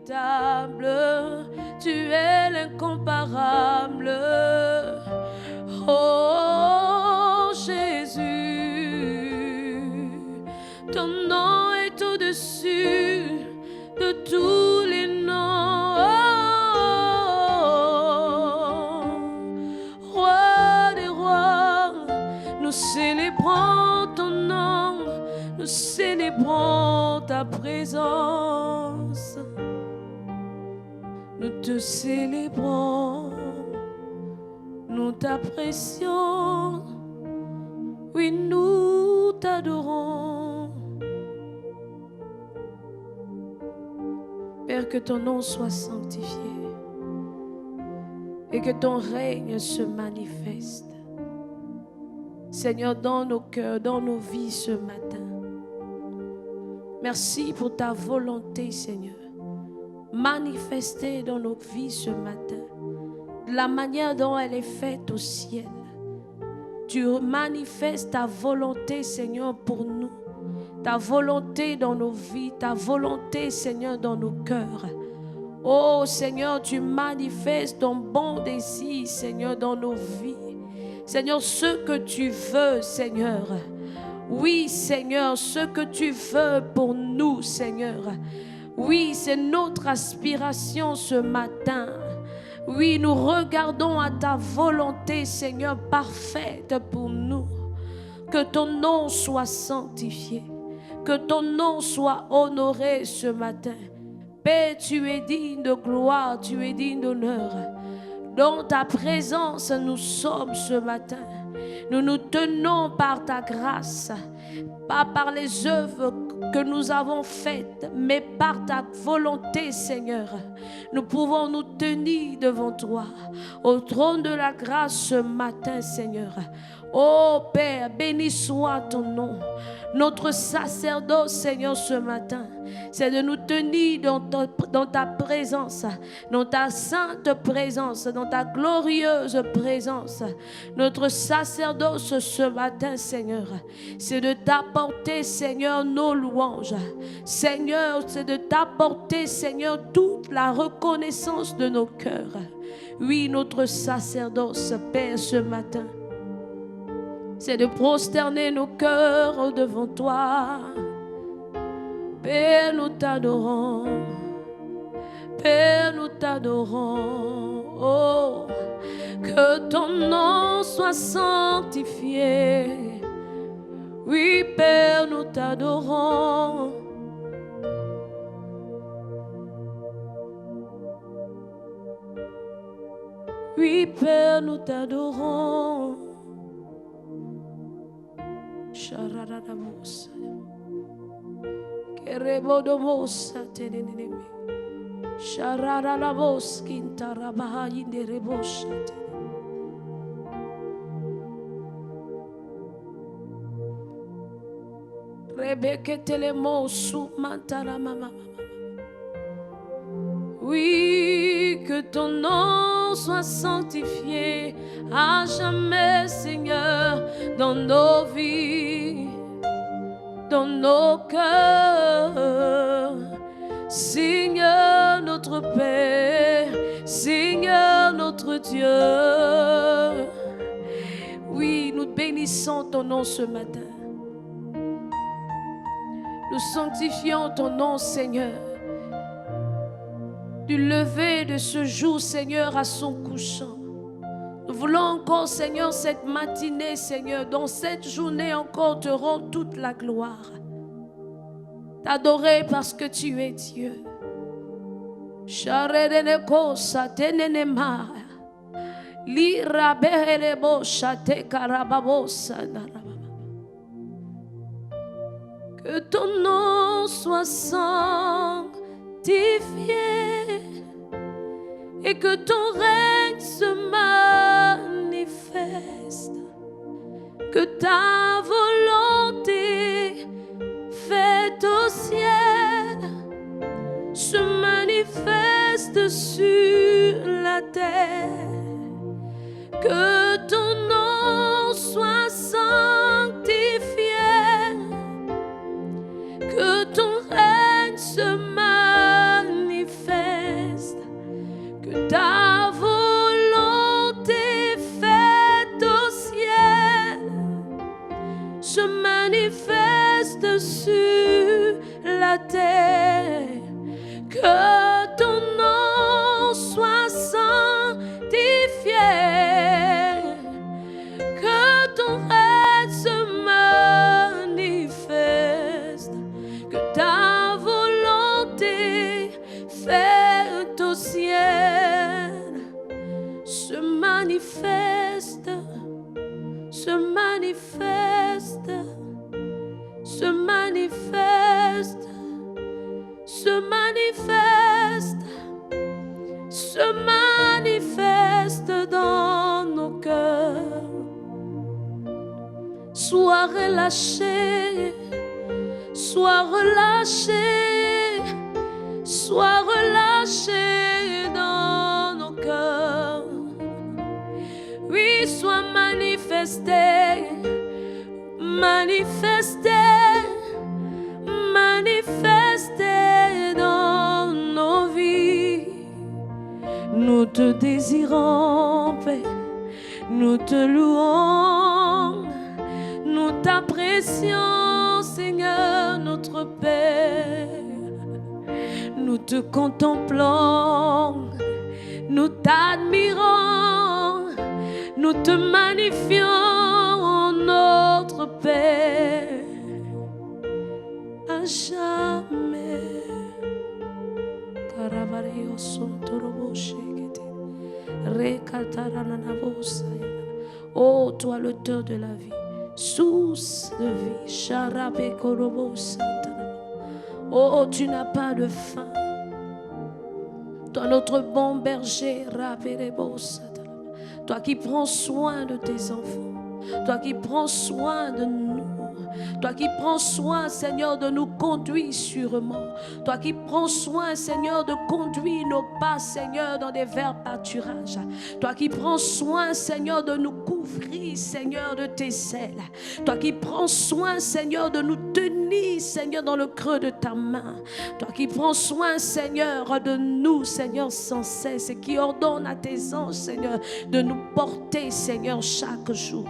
l'inéluctable, tu es l'incomparable. Oh Jésus, ton nom est au-dessus de tous les noms. Oh, roi des rois, nous célébrons ton nom, nous célébrons ta présence. Nous te célébrons, nous t'apprécions, oui, nous t'adorons. Père, que ton nom soit sanctifié et que ton règne se manifeste, Seigneur, dans nos cœurs, dans nos vies ce matin. Merci pour ta volonté, Seigneur, manifestée dans nos vies ce matin, de la manière dont elle est faite au ciel. Tu manifestes ta volonté, Seigneur, pour nous. Ta volonté dans nos vies, ta volonté, Seigneur, dans nos cœurs. Oh, Seigneur, tu manifestes ton bon désir, Seigneur, dans nos vies. Seigneur, ce que tu veux, Seigneur. Oui, Seigneur, ce que tu veux pour nous, Seigneur. Oui, c'est notre aspiration ce matin. Oui, nous regardons à ta volonté, Seigneur, parfaite pour nous. Que ton nom soit sanctifié. Que ton nom soit honoré ce matin. Père, tu es digne de gloire, tu es digne d'honneur. Dans ta présence, nous sommes ce matin. Nous nous tenons par ta grâce, pas par les œuvres que nous avons faites, mais par ta volonté, Seigneur. Nous pouvons nous tenir devant toi, au trône de la grâce ce matin, Seigneur. Oh Père, béni soit ton nom. Notre sacerdoce, Seigneur, ce matin, c'est de nous tenir dans ta présence, dans ta sainte présence, dans ta glorieuse présence. Notre sacerdoce ce matin, Seigneur, c'est de t'apporter, Seigneur, nos louanges. Seigneur, c'est de t'apporter, Seigneur, toute la reconnaissance de nos cœurs. Oui, notre sacerdoce, Père, ce matin, c'est de prosterner nos cœurs devant toi. Père, nous t'adorons. Père, nous t'adorons. Oh, que ton nom soit sanctifié. Oui, Père, nous t'adorons. Oui, Père, nous t'adorons. Sharararabosa, kerebodomosa teneneme, sharararabos kintarabaha inderebosha Rebeke telemo sumantara mama. Oui, que ton nom soit sanctifié à jamais, Seigneur, dans nos vies, dans nos cœurs. Seigneur notre Père, Seigneur notre Dieu. Oui, nous bénissons ton nom ce matin. Nous sanctifions ton nom, Seigneur. Du lever de ce jour, Seigneur, à son couchant. Nous voulons encore, Seigneur, cette matinée, Seigneur, dans cette journée encore, te rendre toute la gloire. T'adorer parce que tu es Dieu. Que ton nom soit sanctifié et que ton règne se manifeste, que ta volonté faite au ciel se manifeste sur la terre, que ton nom soit sanctifié, que ton règne se manifeste. sanctifié, que ton règne se manifeste, que ta volonté faite au ciel se manifeste, se manifeste, se manifeste, se manifeste, se manifeste dans nos cœurs. Sois relâché, sois relâché, sois relâché dans nos cœurs. Oui, sois manifesté, manifesté, manifesté dans nos vies. Nous te désirons, Père, nous te louons, nous t'apprécions, Seigneur notre Père. Nous te contemplons, nous t'admirons, nous te magnifions, notre Père, à jamais. Oh, toi l'auteur de la vie, source de vie, oh, tu n'as pas de fin. Toi notre bon berger, toi qui prends soin de tes enfants, toi qui prends soin de nous, toi qui prends soin, Seigneur, de nous conduire sûrement, toi qui prends soin, Seigneur, de conduire nos pas, Seigneur, dans des verts pâturages, toi qui prends soin, Seigneur, de nous couvrir, Seigneur, de tes ailes, toi qui prends soin, Seigneur, de nous tenir, Seigneur, dans le creux de ta main, toi qui prends soin, Seigneur, de nous, Seigneur, sans cesse, et qui ordonne à tes anges, Seigneur, de nous porter, Seigneur, chaque jour.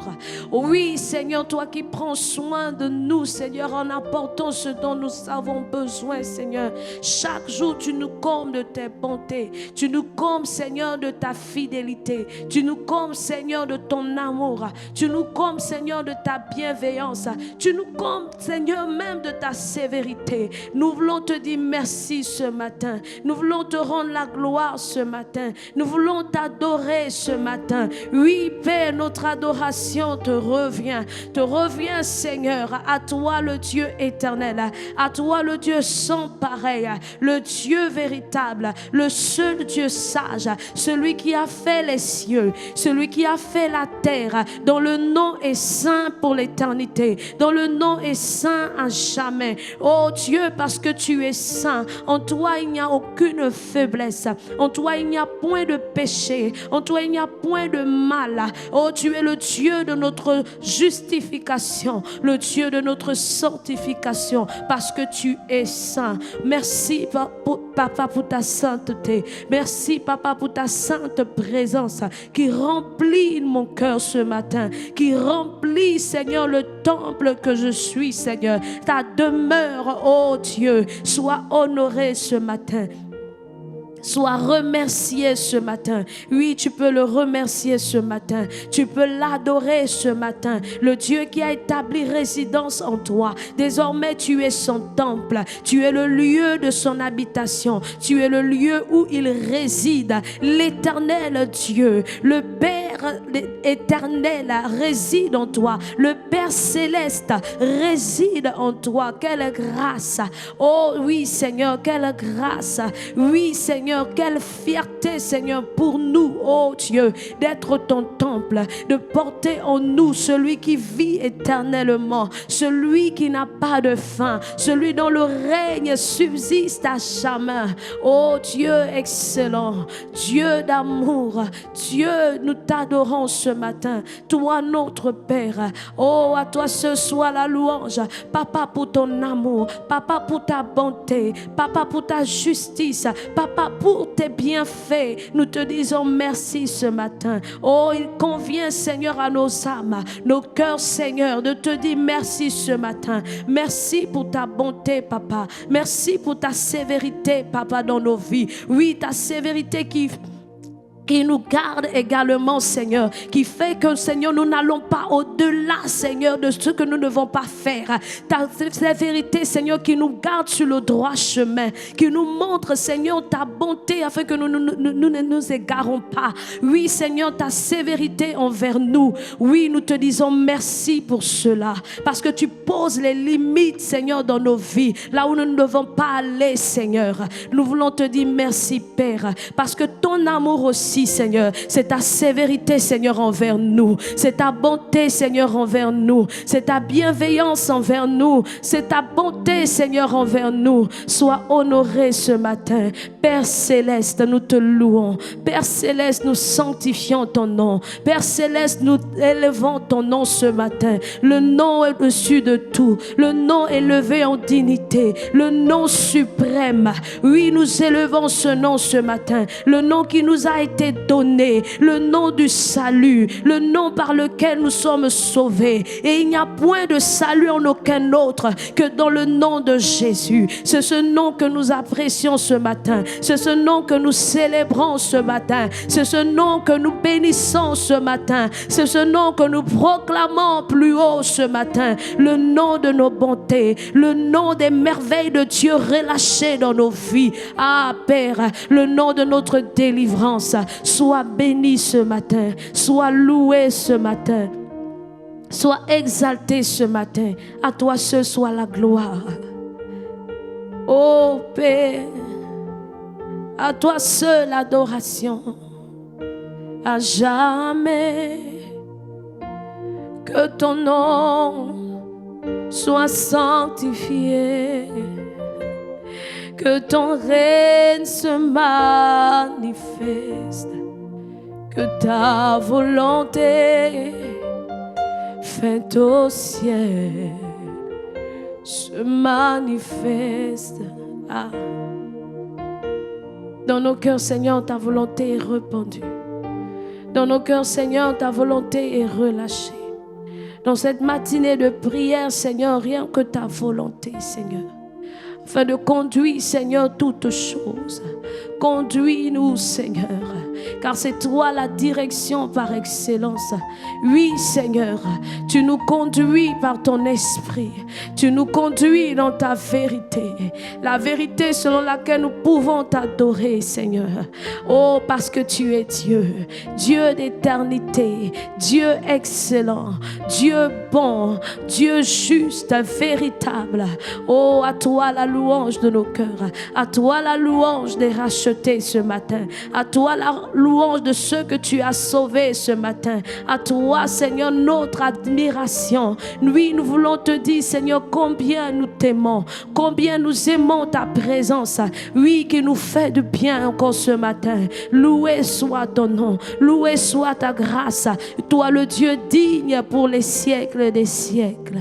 Oui, Seigneur, toi qui prends soin de nous, Seigneur, en apportant ce dont nous avons besoin, Seigneur. Chaque jour, tu nous combles de tes bontés. Tu nous combles, Seigneur, de ta fidélité. Tu nous combles, Seigneur, de ton amour. Tu nous combles, Seigneur, de ta bienveillance. Tu nous combles, Seigneur, même de ta sévérité. Nous voulons te dire merci ce matin. Nous voulons te rendre la gloire ce matin. Nous voulons t'adorer ce matin. Oui, Père, notre adoration te revient. Te revient, Seigneur. À toi le Dieu éternel, à toi le Dieu sans pareil, le Dieu véritable, le seul Dieu sage, celui qui a fait les cieux, celui qui a fait la terre, dont le nom est saint pour l'éternité, dont le nom est saint à jamais. Oh Dieu, parce que tu es saint, en toi il n'y a aucune faiblesse, en toi il n'y a point de péché, en toi il n'y a point de mal. Oh, tu es le Dieu de notre justification, le Dieu de notre sanctification, parce que tu es saint. Merci Papa pour ta sainteté. Merci Papa pour ta sainte présence qui remplit mon cœur ce matin, qui remplit, Seigneur, le temple que je suis, Seigneur. Ta demeure, oh Dieu, soit honorée ce matin. Sois remercié ce matin. Oui, tu peux le remercier ce matin. Tu peux l'adorer ce matin. Le Dieu qui a établi résidence en toi. Désormais, tu es son temple. Tu es le lieu de son habitation. Tu es le lieu où il réside. L'Éternel Dieu, le Père éternel réside en toi. Le Père céleste réside en toi. Quelle grâce. Oh oui, Seigneur, quelle grâce. Oui, Seigneur, quelle fierté, Seigneur, pour nous, oh Dieu, d'être ton temple, de porter en nous celui qui vit éternellement, celui qui n'a pas de fin, celui dont le règne subsiste à jamais. Oh Dieu excellent, Dieu d'amour, Dieu, nous t'adorons ce matin, toi notre Père. Oh, à toi ce soit la louange, Papa, pour ton amour, Papa, pour ta bonté, Papa, pour ta justice, Papa, pour tes bienfaits. Nous te disons merci ce matin. Oh, il convient, Seigneur, à nos âmes, nos cœurs, Seigneur, de te dire merci ce matin. Merci pour ta bonté, Papa. Merci pour ta sévérité, Papa, dans nos vies. Oui, ta sévérité qui nous garde également, Seigneur, qui fait que, Seigneur, nous n'allons pas au-delà, Seigneur, de ce que nous ne devons pas faire. Ta vérité, Seigneur, qui nous garde sur le droit chemin, qui nous montre, Seigneur, ta bonté afin que nous ne nous égarons pas. Oui, Seigneur, ta sévérité envers nous. Oui, nous te disons merci pour cela, parce que tu poses les limites, Seigneur, dans nos vies, là où nous ne devons pas aller, Seigneur. Nous voulons te dire merci, Père, parce que ton amour aussi, Seigneur, c'est ta sévérité, Seigneur, envers nous, c'est ta bonté, Seigneur, envers nous, c'est ta bienveillance envers nous, c'est ta bonté, Seigneur, envers nous. Sois honoré ce matin, Père Céleste, nous te louons. Père Céleste, nous sanctifions ton nom. Père Céleste, nous élevons ton nom ce matin. Le nom est au-dessus de tout, le nom élevé en dignité, le nom suprême. Oui, nous élevons ce nom ce matin, le nom qui nous a été donné, le nom du salut, le nom par lequel nous sommes sauvés. Et il n'y a point de salut en aucun autre que dans le nom de Jésus. C'est ce nom que nous apprécions ce matin, c'est ce nom que nous célébrons ce matin, c'est ce nom que nous bénissons ce matin, c'est ce nom que nous proclamons plus haut ce matin, le nom de nos bontés, le nom des merveilles de Dieu relâchées dans nos vies. Ah Père, le nom de notre délivrance, sois béni ce matin, sois loué ce matin, sois exalté ce matin. À toi seul soit la gloire. Oh Père, à toi seul l'adoration. À jamais que ton nom soit sanctifié, que ton règne se manifeste, que ta volonté faite au ciel se manifeste. Ah. Dans nos cœurs, Seigneur, ta volonté est répandue. Dans nos cœurs, Seigneur, ta volonté est relâchée. Dans cette matinée de prière, Seigneur, rien que ta volonté, Seigneur, afin de conduire, Seigneur, toutes choses. Conduis-nous, Seigneur, car c'est toi la direction par excellence. Oui, Seigneur, tu nous conduis par ton esprit. Tu nous conduis dans ta vérité. La vérité selon laquelle nous pouvons t'adorer, Seigneur. Oh, parce que tu es Dieu. Dieu d'éternité. Dieu excellent. Dieu bon. Dieu juste, véritable. Oh, à toi la louange de nos cœurs. À toi la louange des rachetés ce matin. À toi la louange de ceux que tu as sauvés ce matin. À toi, Seigneur, notre admiration. Oui, nous voulons te dire, Seigneur, combien nous t'aimons, combien nous aimons ta présence. Oui, qui nous fait du bien encore ce matin. Loué soit ton nom, loué soit ta grâce. Toi, le Dieu digne pour les siècles des siècles.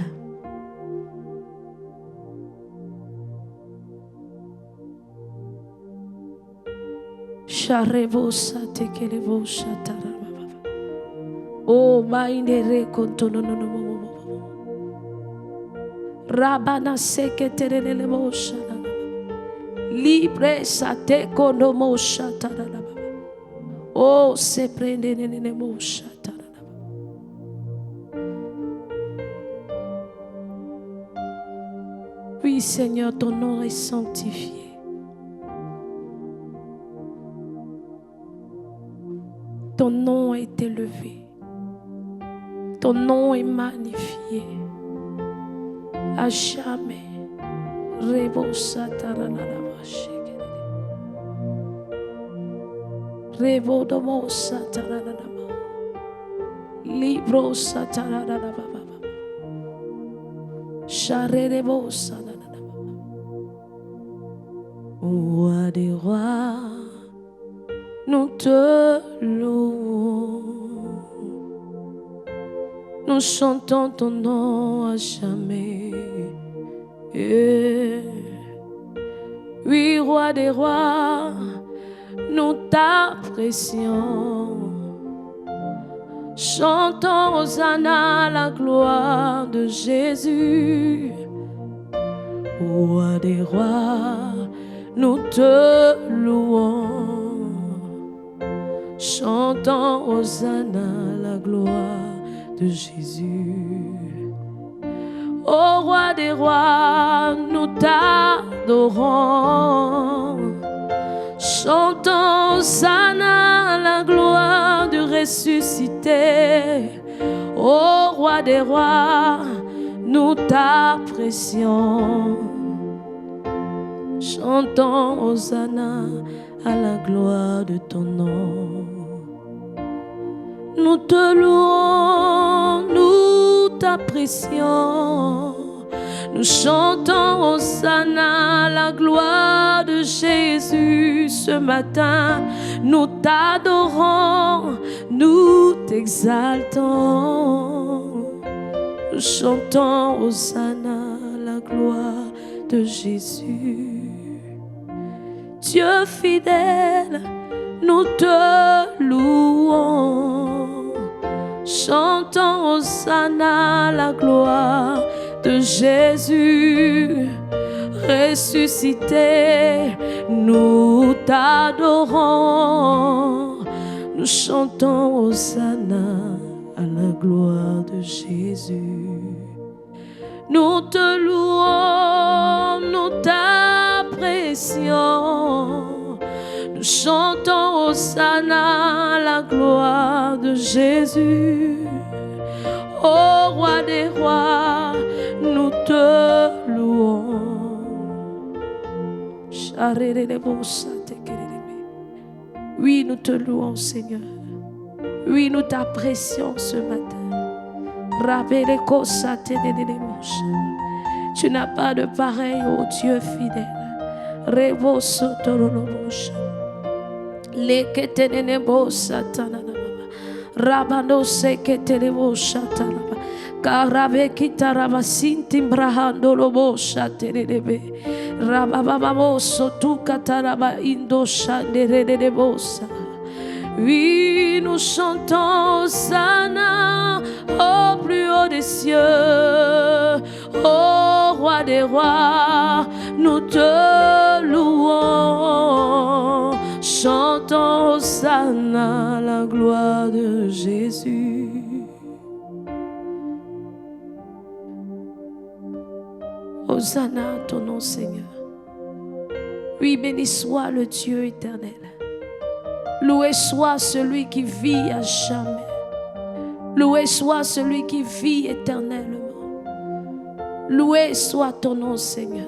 Oh, maindere kontono no no mo. Rabana seketerele mo shana. Libre sate kono mo shata. Oh, se prende nene mo shata. Oui, Seigneur, ton nom est sanctifié. Ton nom est élevé. Ton nom est magnifié. À jamais. Rebo sataranama shekere. Rebo domo sataranama. Libro sataranama. Sharebo sataranama. Roi des rois, nous te louons. Nous chantons ton nom à jamais. Oui, roi des rois, nous t'apprécions. Chantons Hosanna, la gloire de Jésus. Roi des rois, nous te louons. Chantons Hosanna, la gloire de Jésus. Ô roi des rois, nous t'adorons. Chantons Hosanna, la gloire du ressuscité. Ô roi des rois, nous t'apprécions. Chantons Hosanna à la gloire de ton nom. Nous te louons, nous t'apprécions. Nous chantons Hosanna, la gloire de Jésus. Ce matin, nous t'adorons, nous t'exaltons. Nous chantons Hosanna, la gloire de Jésus. Dieu fidèle, nous te louons. Chantons Hosanna, la gloire de Jésus. Ressuscité, nous t'adorons. Nous chantons Hosanna à la gloire de Jésus. Nous te louons, nous t'apprécions. Nous chantons Hosanna, la gloire de Jésus. Ô roi des rois, nous te louons. Oui, nous te louons, Seigneur. Oui, nous t'apprécions ce matin. Tu n'as pas de pareil, ô Dieu fidèle. Rabando seketelebo shatanaba karabe kitaraba sintimbrahando lobo shatelebe rabababo sotu kataraba indo shanderelebosa. Oui, nous chantons Hosanna au plus haut des cieux, ô roi des rois, nous te louons. Chantons Hosanna, la gloire de Jésus. Hosanna ton nom, Seigneur. Oui, béni soit le Dieu éternel. Loué soit celui qui vit à jamais. Loué soit celui qui vit éternellement. Loué soit ton nom, Seigneur.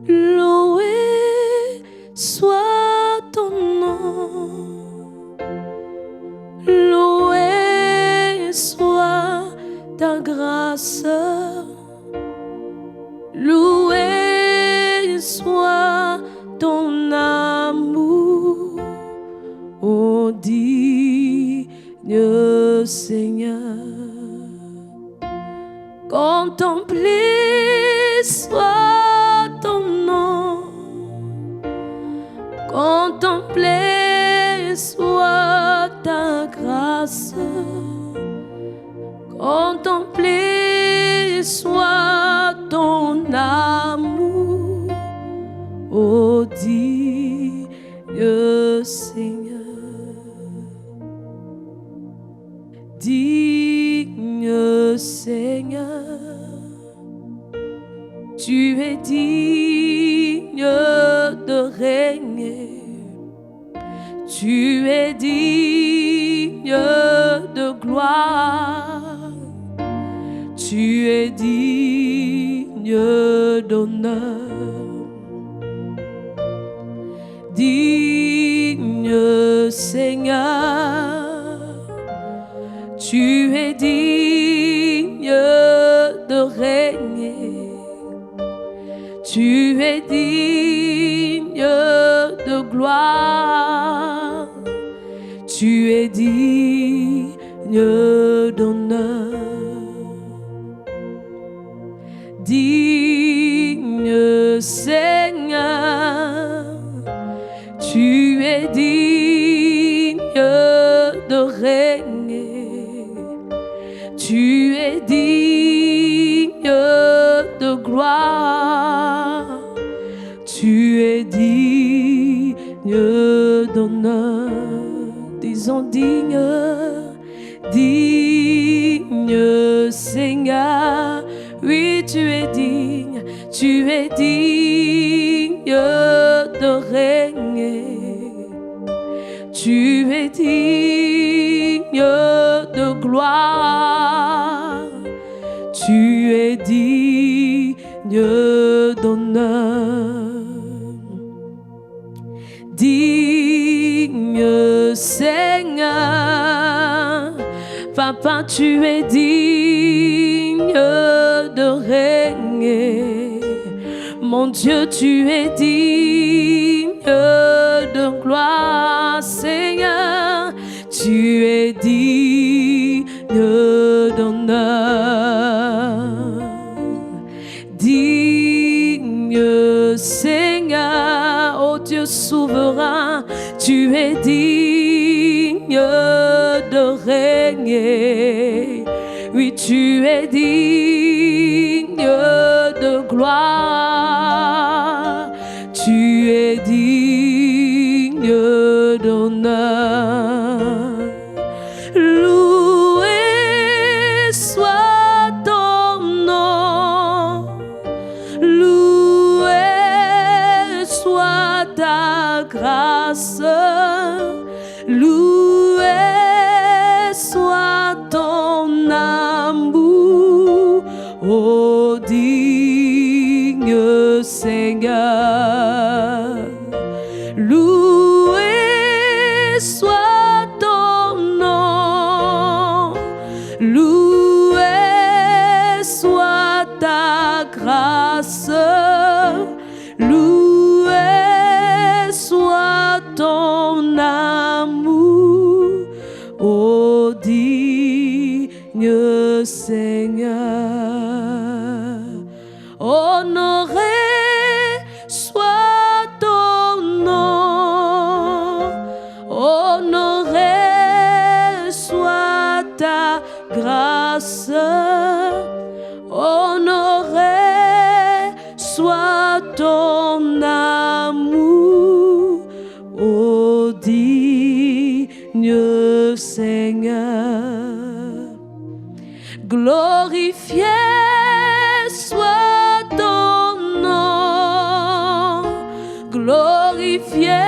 Loué soit ton nom. Loué soit ta grâce. Loué soit ton amour, ô digne Seigneur. Contemplé soit ton nom, contemplé soit ta grâce, contemplé soit ton amour, ô digne Seigneur. Digne Seigneur, tu es digne de régner, tu es digne de gloire, tu es digne d'honneur. Digne Seigneur, tu es digne de régner, tu es digne de gloire, tu es digne d'honneur. Digne Seigneur, tu es digne de régner, tu es digne de gloire, tu es digne d'honneur. Disons digne, digne Seigneur. Oui, tu es digne de régner. Tu es digne de gloire. Tu es digne d'honneur. Digne Seigneur, Papa, tu es digne de régner. Mon Dieu, tu es digne de gloire. Seigneur, tu es digne d'honneur. Digne Seigneur, oh Dieu souverain, tu es digne de régner. Oui, tu es digne de gloire. Tu es digne d'honneur. Loué soit ton nom. Loué soit ta grâce. Loué soit ton amour, ô digne Seigneur. Loué soit ton nom. Loué soit ta grâce. Loué soit ton amour, ô digne Seigneur. Honoré soit ton nom. Honoré soit ta grâce. Honoré soit ton amour, ô digne Seigneur. Glorifié soit ton nom. Glorifié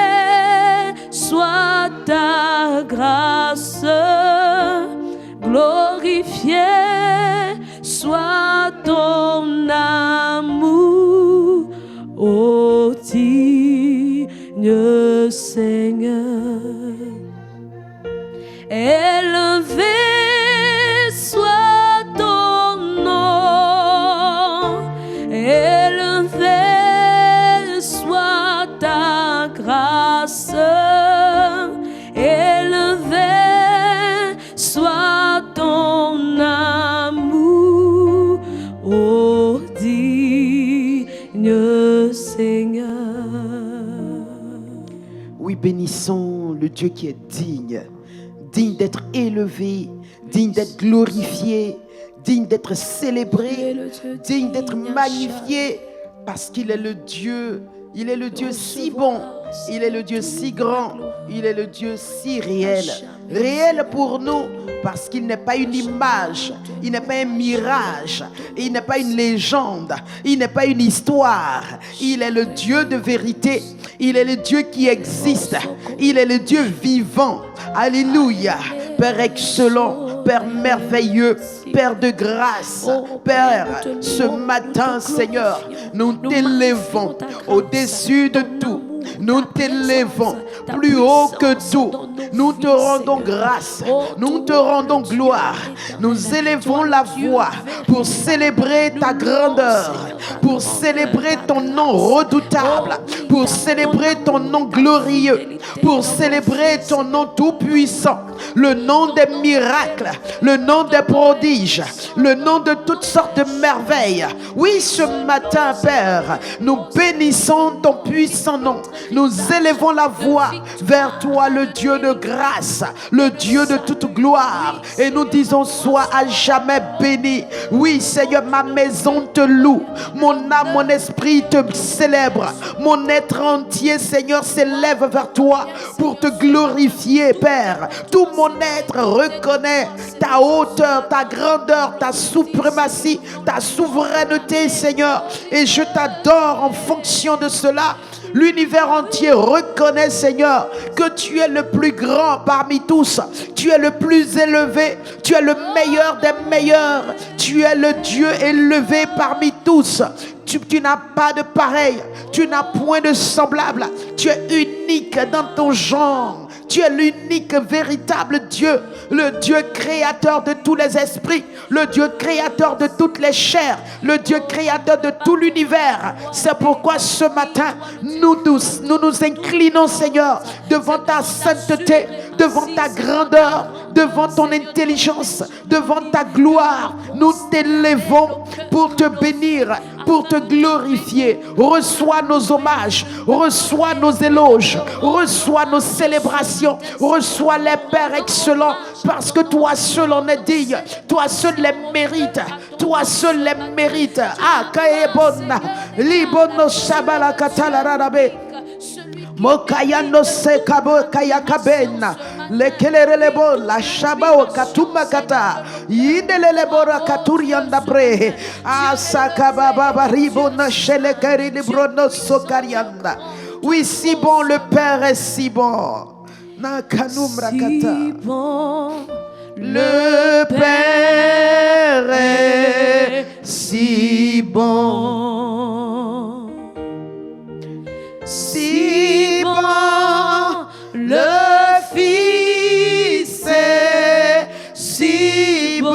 soit ta grâce. Glorifié soit ton amour, ô digne Seigneur. Élevé soit ton nom. Élevé soit ta grâce. Élevé soit ton amour, ô digne Seigneur. Oui, bénissons le Dieu qui est digne, digne d'être élevé, digne d'être glorifié, digne d'être célébré, digne d'être magnifié, parce qu'il est le Dieu, il est le Dieu si bon, il est le Dieu si grand, il est le Dieu si réel. Réel pour nous, parce qu'il n'est pas une image, il n'est pas un mirage, il n'est pas une légende, il n'est pas une histoire. Il est le Dieu de vérité, il est le Dieu qui existe, il est le Dieu vivant. Alléluia. Père excellent, Père merveilleux, Père de grâce, Père, ce matin, Seigneur, nous t'élevons au-dessus de tout. Nous t'élevons plus haut que tout. Nous te rendons grâce. Nous te rendons gloire. Nous élevons la voix pour célébrer ta grandeur, pour célébrer ton nom redoutable, pour célébrer ton nom glorieux. pour célébrer ton nom tout puissant, le nom des miracles, le nom des prodiges, le nom de toutes sortes de merveilles. Oui, ce matin, Père, nous bénissons ton puissant nom. Nous élevons la voix vers toi, le Dieu de grâce, le Dieu de toute gloire. Et nous disons, sois à jamais béni. Oui, Seigneur, ma maison te loue. Mon âme, mon esprit te célèbre. Mon être entier, Seigneur, s'élève vers toi pour te glorifier, Père. Tout mon être reconnaît ta hauteur, ta grandeur, ta suprématie, ta souveraineté, Seigneur. Et je t'adore en fonction de cela. L'univers entier reconnaît, Seigneur, que tu es le plus grand parmi tous. Tu es le plus élevé. Tu es le meilleur des meilleurs. Tu es le Dieu élevé parmi tous. Tu n'as pas de pareil. Tu n'as point de semblable. Tu es unique dans ton genre. Tu es l'unique véritable Dieu, le Dieu créateur de tous les esprits, le Dieu créateur de toutes les chairs, le Dieu créateur de tout l'univers. C'est pourquoi ce matin, nous nous inclinons, Seigneur, devant ta sainteté, devant ta grandeur, devant ton intelligence, devant ta gloire. Nous t'élevons pour te bénir, pour te glorifier. Reçois nos hommages, reçois nos éloges, reçois nos célébrations, reçois les pères excellents, parce que toi seul en es digne, toi seul les mérites, toi seul les mérites. Ah, kaebona, libono shabala katalararabe. Mokayano se kabo kayakabena lekelelebo la shabao katuma kata yidelelebo rakaturianda pre asakaba baba ribona shelekeri librono sokarianda. Oui, si bon, le Père est si bon. Nakanumra kata. Si bon, le Père est si bon. Si bon, le Fils est si bon.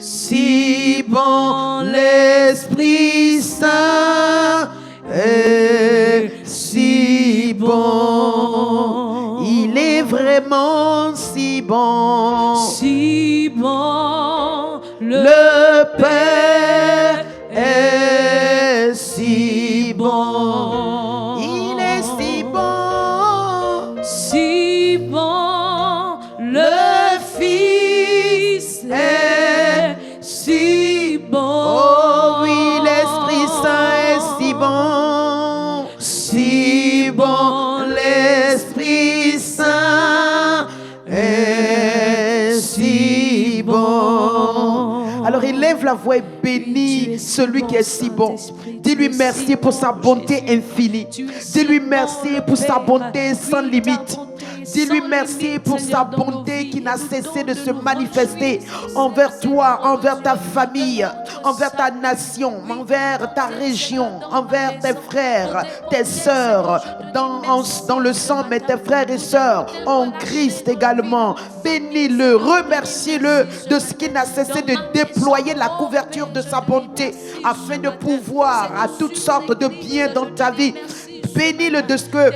Si bon, l'Esprit Saint est si bon. Il est vraiment si bon. si bon, Le Père est si bon. Il est si bon. si bon, Le Fils est si bon. Oh oui, l'Esprit Saint est si bon. Si bon, l'Esprit Saint est si bon. Alors élève la voix et bénis celui qui est si bon. Dis-lui merci pour sa bonté infinie. Dis-lui merci pour sa bonté sans limite. Dis-lui merci pour sa bonté qui n'a cessé de se manifester envers toi, envers ta famille, envers ta nation, envers ta région, envers tes frères, tes sœurs, dans le sang, mais tes frères et sœurs en Christ également. Bénis-le, remercie-le de ce qu'il n'a cessé de déployer la couverture de sa bonté afin de pouvoir à toutes sortes de biens dans ta vie. Bénis-le de ce que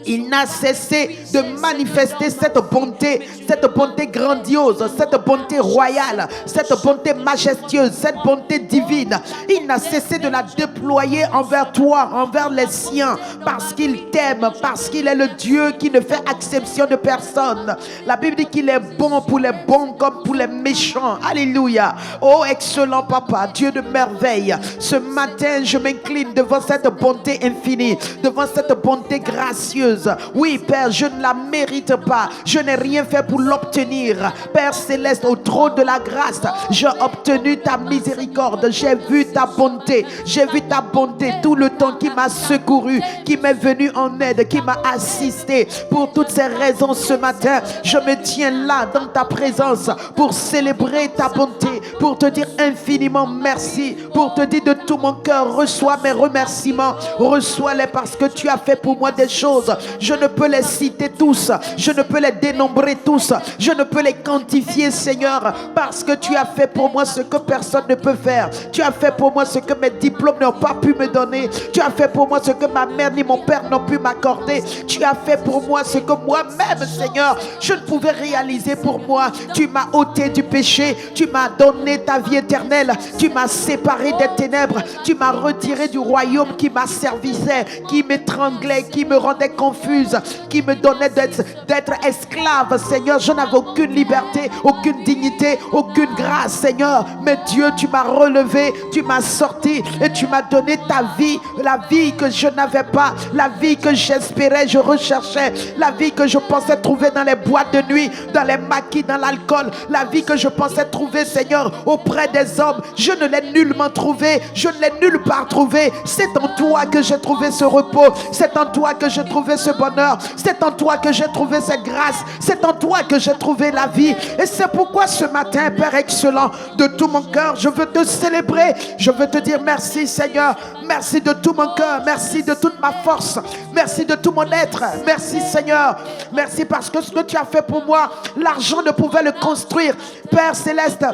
il n'a cessé de manifester cette bonté grandiose, cette bonté royale, cette bonté majestueuse, cette bonté divine. Il n'a cessé de la déployer envers toi, envers les siens, parce qu'il t'aime, parce qu'il est le Dieu qui ne fait exception de personne. La Bible dit qu'il est bon pour les bons comme pour les méchants. Alléluia. Oh, excellent Papa, Dieu de merveille. Ce matin, je m'incline devant cette bonté infinie, devant cette bonté gracieuse. Oui, Père, je ne la mérite pas. Je n'ai rien fait pour l'obtenir. Père céleste, au trône de la grâce, j'ai obtenu ta miséricorde. J'ai vu ta bonté. J'ai vu ta bonté tout le temps qui m'a secouru, qui m'est venu en aide, qui m'a assisté. Pour toutes ces raisons, ce matin, je me tiens là dans ta présence pour célébrer ta bonté, pour te dire infiniment merci, pour te dire de tout mon cœur, reçois mes remerciements, reçois-les parce que tu as fait pour moi des choses Je ne peux les citer tous. Je ne peux les dénombrer tous. Je ne peux les quantifier, Seigneur, parce que tu as fait pour moi ce que personne ne peut faire. Tu as fait pour moi ce que mes diplômes n'ont pas pu me donner. Tu as fait pour moi ce que ma mère ni mon père n'ont pu m'accorder. Tu as fait pour moi ce que moi-même, Seigneur, je ne pouvais réaliser pour moi. Tu m'as ôté du péché. Tu m'as donné ta vie éternelle. Tu m'as séparé des ténèbres. Tu m'as retiré du royaume qui m'asservissait, qui m'étranglait, qui me rendait confuse, qui me donnait d'être esclave. Seigneur, je n'avais aucune liberté, aucune dignité, aucune grâce, Seigneur. Mais Dieu, tu m'as relevé, tu m'as sorti et tu m'as donné ta vie, la vie que je n'avais pas, la vie que j'espérais, je recherchais, la vie que je pensais trouver dans les boîtes de nuit, dans les maquis, dans l'alcool, la vie que je pensais trouver, Seigneur, auprès des hommes. Je ne l'ai nullement trouvé, je ne l'ai nulle part trouvé. C'est en toi que j'ai trouvé ce repos, c'est en toi que j'ai trouvé ce bonheur, c'est en toi que j'ai trouvé cette grâce, c'est en toi que j'ai trouvé la vie. Et c'est pourquoi ce matin, Père excellent, de tout mon cœur, je veux te célébrer, je veux te dire merci, Seigneur. Merci de tout mon cœur, merci de toute ma force, merci de tout mon être, merci, Seigneur. Merci parce que ce que tu as fait pour moi, l'argent ne pouvait le construire, Père céleste.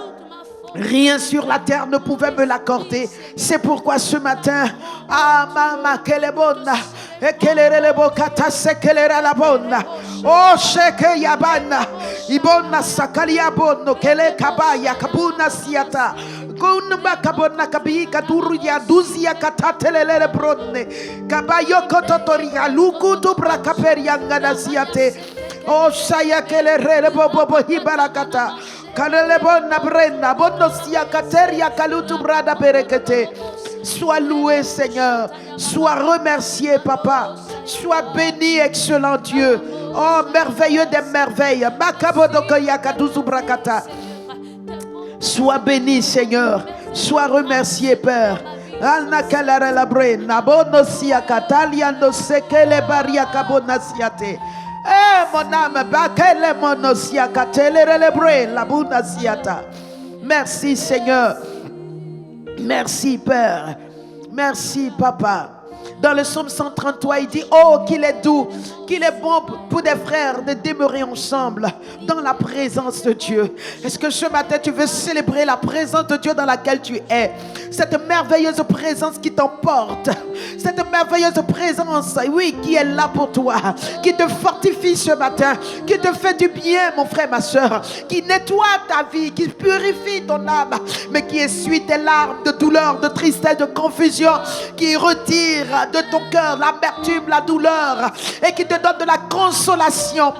Rien sur la terre ne pouvait me l'accorder. C'est pourquoi ce matin, ah maman, qu'elle est bonne, et qu'elle est le bocata, c'est qu'elle est la bonne. Oh, cheke yabana, ibonna sakalia bonno, qu'elle est kabaya, kabuna siata. Gunba kabona kabi katuru ya duzia katatelele bronne. Kabayo kototoria luku dubra kaperia ngana siate. Oh, saya qu'elle est le bobo hibarakata. Sois loué, Seigneur. Sois remercié, Papa. Sois béni, excellent Dieu. Oh, merveilleux des merveilles. Sois béni, Seigneur. Sois remercié, Père. Eh, mon âme, bakele monosia katelere lebre la buna siata. Merci, Seigneur. Merci, Père. Merci, Papa. Dans le psaume 133, il dit: oh, qu'il est doux, qu'il est bon pour des frères de demeurer ensemble dans la présence de Dieu. Est-ce que ce matin tu veux célébrer la présence de Dieu dans laquelle tu es? Cette merveilleuse présence qui t'emporte, cette merveilleuse présence, oui, qui est là pour toi, qui te fortifie ce matin, qui te fait du bien, mon frère, ma soeur, qui nettoie ta vie, qui purifie ton âme, mais qui essuie tes larmes de douleur, de tristesse, de confusion, qui retire de ton cœur l'amertume, la douleur, et qui te donne de la consolation.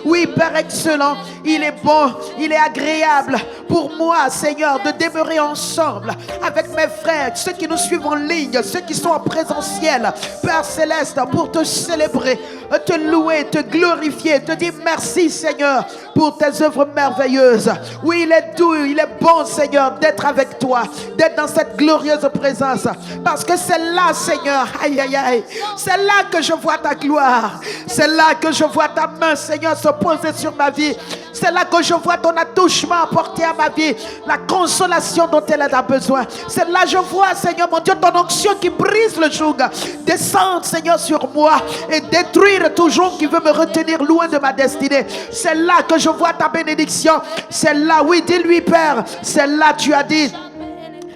Oui, Père excellent, il est bon, il est agréable pour moi, Seigneur, de demeurer ensemble avec mes frères, ceux qui nous suivent en ligne, ceux qui sont en présentiel, Père céleste, pour te célébrer, te louer, te glorifier, te dire merci, Seigneur, pour tes œuvres merveilleuses. Oui, il est doux, il est bon, Seigneur, d'être avec toi, d'être dans cette glorieuse présence, parce que c'est là, Seigneur, aïe aïe aïe, c'est là que je vois ta gloire, c'est là que je vois ta main, Seigneur, se poser sur ma vie, c'est là que je vois ton attouchement apporter à ma vie, la consolation dont elle a besoin. C'est là que je vois, Seigneur mon Dieu, ton onction qui brise le joug, descendre, Seigneur, sur moi et détruire tout joug qui veut me retenir loin de ma destinée. C'est là que je vois ta bénédiction. C'est là, oui, dis-lui, Père, c'est là tu as dit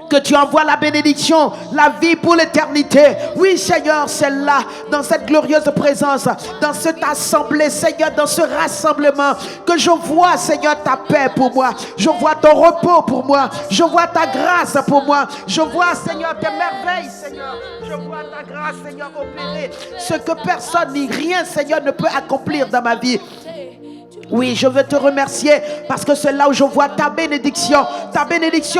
que tu envoies la bénédiction, la vie pour l'éternité. Oui, Seigneur, c'est là, dans cette glorieuse présence, dans cette assemblée, Seigneur, dans ce rassemblement, que je vois, Seigneur, ta paix pour moi. Je vois ton repos pour moi. Je vois ta grâce pour moi. Je vois, Seigneur, tes merveilles, Seigneur. Je vois ta grâce, Seigneur, opérer ce que personne ni rien, Seigneur, ne peut accomplir dans ma vie. Oui, je veux te remercier parce que c'est là où je vois ta bénédiction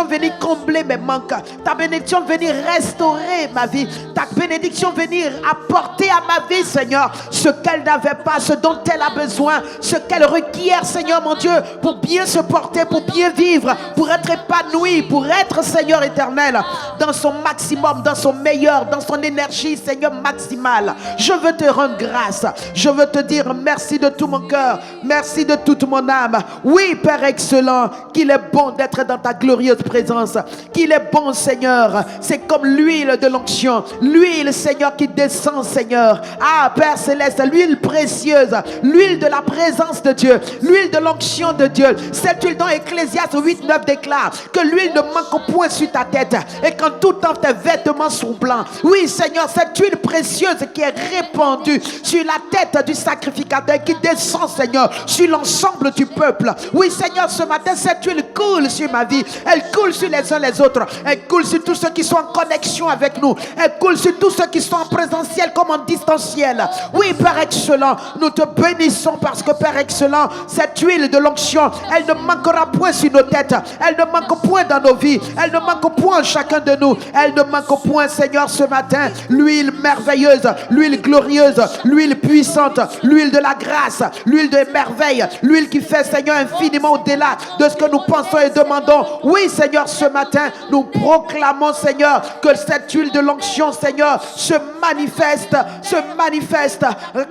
venir combler mes manques, ta bénédiction venir restaurer ma vie, ta bénédiction venir apporter à ma vie, Seigneur, ce qu'elle n'avait pas, ce dont elle a besoin, ce qu'elle requiert, Seigneur mon Dieu, pour bien se porter, pour bien vivre, pour être épanoui, pour être, Seigneur éternel, dans son maximum, dans son meilleur, dans son énergie, Seigneur, maximale. Je veux te rendre grâce, je veux te dire merci de tout mon cœur, merci merci de toute mon âme. Oui, Père excellent, qu'il est bon d'être dans ta glorieuse présence. Qu'il est bon, Seigneur. C'est comme l'huile de l'onction. L'huile, Seigneur, qui descend, Seigneur. Ah, Père céleste, l'huile précieuse. L'huile de la présence de Dieu. L'huile de l'onction de Dieu. Cette huile dont Ecclésiaste 8:9 déclare que l'huile ne manque point sur ta tête. Et qu'en tout temps, tes vêtements sont blancs. Oui, Seigneur, cette huile précieuse qui est répandue sur la tête du sacrificateur, qui descend, Seigneur, sur l'ensemble du peuple. Oui, Seigneur, ce matin, cette huile coule sur ma vie. Elle coule sur les uns les autres. Elle coule sur tous ceux qui sont en connexion avec nous. Elle coule sur tous ceux qui sont en présentiel comme en distanciel. Oui, Père excellent, nous te bénissons parce que, Père excellent, cette huile de l'onction, elle ne manquera point sur nos têtes. Elle ne manque point dans nos vies. Elle ne manque point en chacun de nous. Elle ne manque point, Seigneur, ce matin. L'huile merveilleuse, l'huile glorieuse, l'huile puissante, l'huile de la grâce, l'huile de merveille, l'huile qui fait, Seigneur, infiniment au-delà de ce que nous pensons et demandons. Oui, Seigneur, ce matin, nous proclamons, Seigneur, que cette huile de l'onction, Seigneur, se manifeste.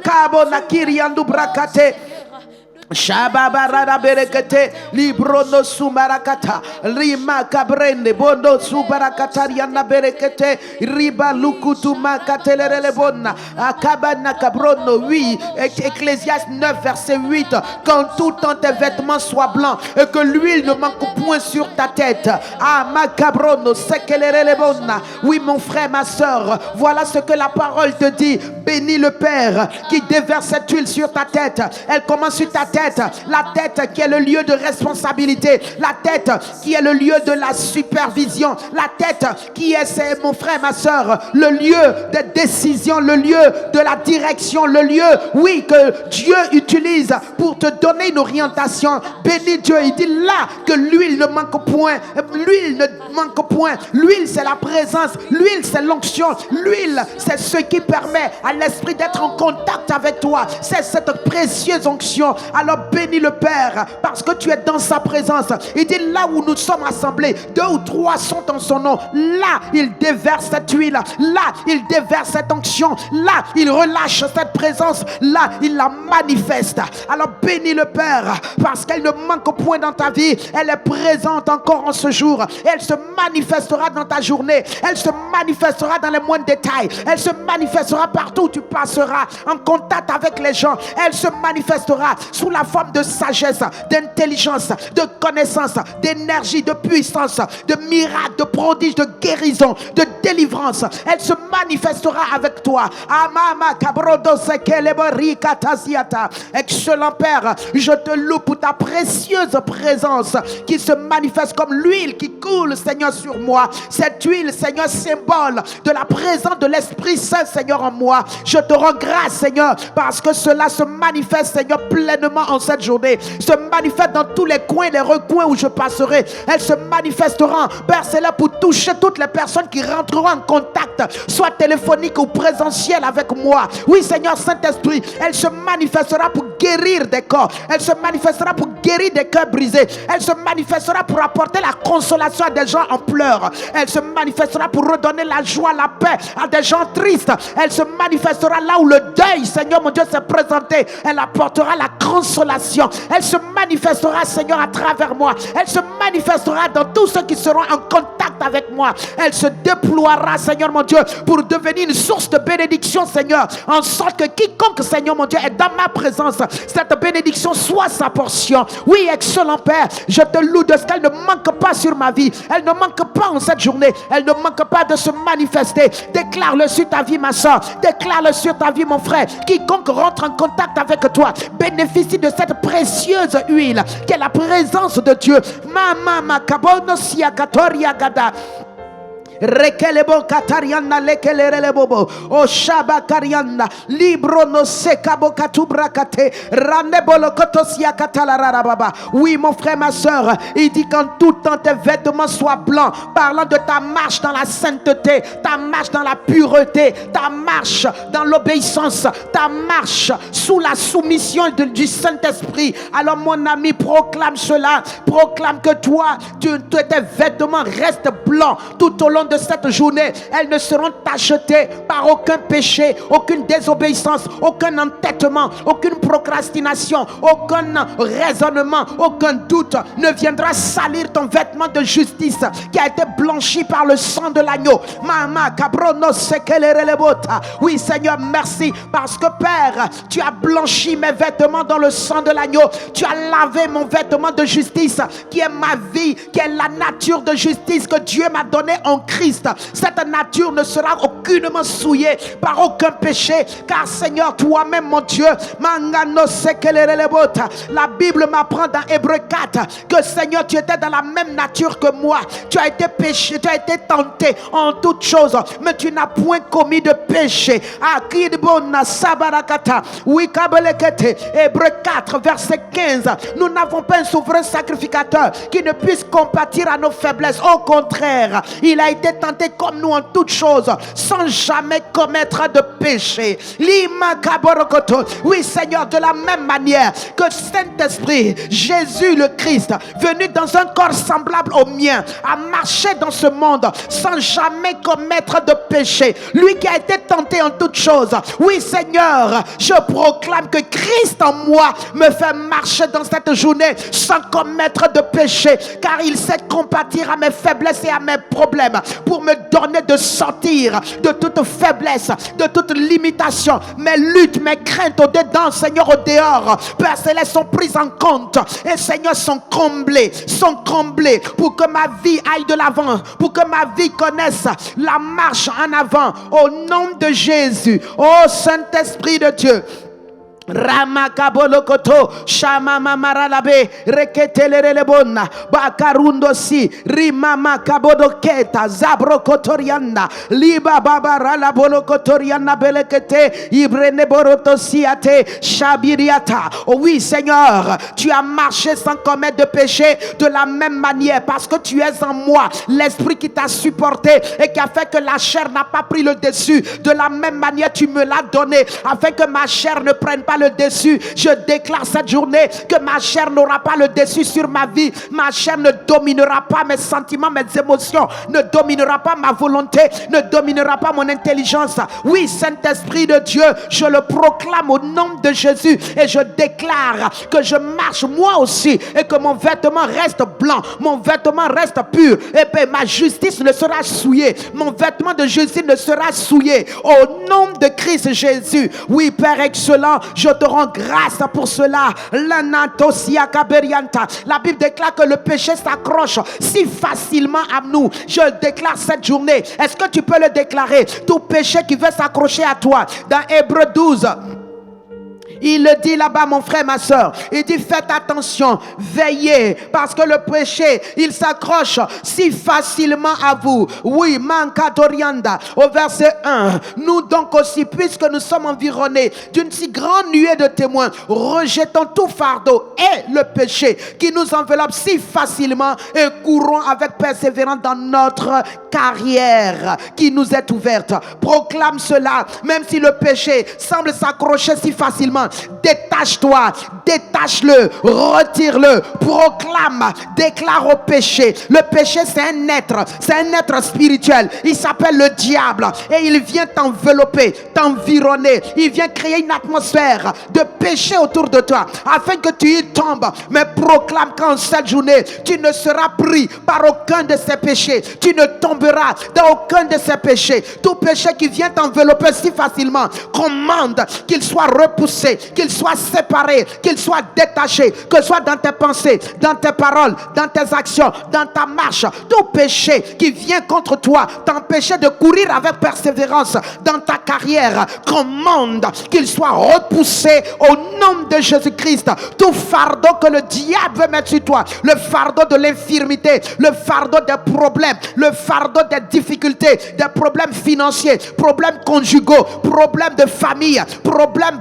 Kabo nakiri yandu brakate. Shababarada berekete librono sumarakata rima kabrende bondo subarakata riana berekete riba lukutu makatelerele bonna akabana kabrono. Oui, Ecclésiaste 9 verset 8, quand tout temps tes vêtements soient blancs et que l'huile ne manque point sur ta tête. Ah makabrono sekelerele bonna. Oui, mon frère, ma soeur, voilà ce que la parole te dit. Bénis le Père qui déverse cette huile sur ta tête. Elle commence sur ta tête. La tête qui est le lieu de responsabilité, la tête qui est le lieu de la supervision, la tête qui est, c'est mon frère, ma soeur, le lieu de décision, le lieu de la direction, le lieu, oui, que Dieu utilise pour te donner une orientation. Bénis Dieu, il dit là que l'huile ne manque point, l'huile ne manque point, l'huile c'est la présence, l'huile c'est l'onction, l'huile c'est ce qui permet à l'esprit d'être en contact avec toi, c'est cette précieuse onction. Alors bénis le Père parce que tu es dans sa présence. Il dit là où nous sommes assemblés, 2 ou 3 sont en son nom, là il déverse cette huile, là il déverse cette onction, là il relâche cette présence, là il la manifeste. Alors bénis le Père parce qu'elle ne manque point dans ta vie. Elle est présente encore en ce jour. Elle se manifestera dans ta journée. Elle se manifestera dans les moindres détails. Elle se manifestera partout où tu passeras en contact avec les gens. Elle se manifestera sous la forme de sagesse, d'intelligence, de connaissance, d'énergie, de puissance, de miracles, de prodiges, de guérison, de délivrance. Elle se manifestera avec toi. Excellent Père, je te loue pour ta précieuse présence qui se manifeste comme l'huile qui coule, Seigneur, sur moi. Cette huile, Seigneur, symbole de la présence de l'Esprit Saint, Seigneur, en moi. Je te rends grâce, Seigneur, parce que cela se manifeste, Seigneur, pleinement en cette journée. Se manifeste dans tous les coins, les recoins où je passerai. Elle se manifestera, Père, c'est là pour toucher toutes les personnes qui rentreront en contact, soit téléphonique ou présentiel avec moi. Oui, Seigneur Saint-Esprit, elle se manifestera pour guérir des corps. Elle se manifestera pour guérir des cœurs brisés. Elle se manifestera pour apporter la consolation à des gens en pleurs. Elle se manifestera pour redonner la joie, la paix à des gens tristes. Elle se manifestera là où le deuil, Seigneur mon Dieu, s'est présenté. Elle apportera la consolation. Elle se manifestera, Seigneur, à travers moi. Elle se manifestera dans tous ceux qui seront en contact avec moi. Elle se déploiera, Seigneur mon Dieu, pour devenir une source de bénédiction, Seigneur, en sorte que quiconque, Seigneur mon Dieu, est dans ma présence, cette bénédiction soit sa portion. Oui, excellent Père, je te loue de ce qu'elle ne manque pas sur ma vie. Elle ne manque pas en cette journée. Elle ne manque pas de se manifester. Déclare-le sur ta vie, ma soeur. Déclare-le sur ta vie, mon frère. Quiconque rentre en contact avec toi bénéficie de cette précieuse huile qui est la présence de Dieu. Mama makabono siakatoria gada. Rekelebo katariana lekelere bobo o shaba kariana libro no sekabo katubrakate ranebolo kotosia katalara baba. Oui, mon frère, ma soeur, il dit qu'en tout temps tes vêtements soient blancs, parlant de ta marche dans la sainteté, ta marche dans la pureté, ta marche dans l'obéissance, ta marche sous la soumission du Saint-Esprit. Alors mon ami, proclame cela, proclame que toi, tes vêtements restent blancs tout au long de cette journée, elles ne seront tachetées par aucun péché, aucune désobéissance, aucun entêtement, aucune procrastination, aucun raisonnement, aucun doute ne viendra salir ton vêtement de justice qui a été blanchi par le sang de l'agneau. Oui, Seigneur, merci parce que Père, tu as blanchi mes vêtements dans le sang de l'agneau. Tu as lavé mon vêtement de justice qui est ma vie, qui est la nature de justice que Dieu m'a donnée en Christ. Cette nature ne sera aucunement souillée par aucun péché, car Seigneur, toi-même, mon Dieu, la Bible m'apprend dans Hébreux 4 que Seigneur, tu étais dans la même nature que moi. Tu as été péché, tu as été tenté en toutes choses, mais tu n'as point commis de péché. Hébreux 4, verset 15. Nous n'avons pas un souverain sacrificateur qui ne puisse compatir à nos faiblesses. Au contraire, il a été tenté comme nous en toutes choses, sans jamais commettre de péché. Oui, Seigneur, de la même manière que Saint-Esprit, Jésus le Christ, venu dans un corps semblable au mien, a marché dans ce monde sans jamais commettre de péché. Lui qui a été tenté en toutes choses. Oui, Seigneur, je proclame que Christ en moi me fait marcher dans cette journée sans commettre de péché, car il sait compatir à mes faiblesses et à mes problèmes pour me donner de sortir de toute faiblesse, de toute limitation. Mes luttes, mes craintes au dedans, Seigneur, au dehors, Père Céleste, sont prises en compte et Seigneur, sont comblées pour que ma vie aille de l'avant, pour que ma vie connaisse la marche en avant au nom de Jésus. Oh Saint-Esprit de Dieu, Ramakabolokoto, Shama Mamaralabe, Reketelerelebona, Bakarundo si, Rimama Kabodoketa, Zabrokotorianda, Liba Babarala Bolokotoriana Belekete, Ibrene Borotosiate, Shabiriata. Oh oui, Seigneur, tu as marché sans commettre de péché de la même manière, parce que tu es en moi, l'esprit qui t'a supporté et qui a fait que la chair n'a pas pris le dessus. De la même manière, tu me l'as donné, afin que ma chair ne prenne pas le dessus. Je déclare cette journée que ma chair n'aura pas le dessus sur ma vie. Ma chair ne dominera pas mes sentiments, mes émotions, ne dominera pas ma volonté, ne dominera pas mon intelligence. Oui, Saint-Esprit de Dieu, je le proclame au nom de Jésus et je déclare que je marche moi aussi et que mon vêtement reste blanc, mon vêtement reste pur et puis ma justice ne sera souillée, mon vêtement de justice ne sera souillé au nom de Christ Jésus. Oui, Père excellent, je te rends grâce pour cela. La Bible déclare que le péché s'accroche si facilement à nous. Je le déclare cette journée. Est-ce que tu peux le déclarer? Tout péché qui veut s'accrocher à toi. Dans Hébreux 12, il le dit là-bas, mon frère, ma soeur. Il dit, faites attention, veillez, parce que le péché, il s'accroche si facilement à vous. Oui, Mankatorianda, au verset 1. Nous donc aussi, puisque nous sommes environnés d'une si grande nuée de témoins, rejetons tout fardeau et le péché qui nous enveloppe si facilement et courons avec persévérance dans notre carrière qui nous est ouverte. Proclame cela, même si le péché semble s'accrocher si facilement. Détache-toi, détache-le, retire-le, proclame, déclare au péché. Le péché, c'est un être spirituel. Il s'appelle le diable et il vient t'envelopper, t'environner. Il vient créer une atmosphère de péché autour de toi afin que tu y tombes. Mais proclame qu'en cette journée, tu ne seras pris par aucun de ces péchés. Tu ne tomberas dans aucun de ces péchés. Tout péché qui vient t'envelopper si facilement, commande qu'il soit repoussé, qu'il soit séparé, qu'il soit détaché, que ce soit dans tes pensées, dans tes paroles, dans tes actions, dans ta marche. Tout péché qui vient contre toi, t'empêcher de courir avec persévérance dans ta carrière, commande qu'il soit repoussé au nom de Jésus-Christ. Tout fardeau que le diable veut mettre sur toi, le fardeau de l'infirmité, le fardeau des problèmes, le fardeau des difficultés, des problèmes financiers, problèmes conjugaux, problèmes de famille, problèmes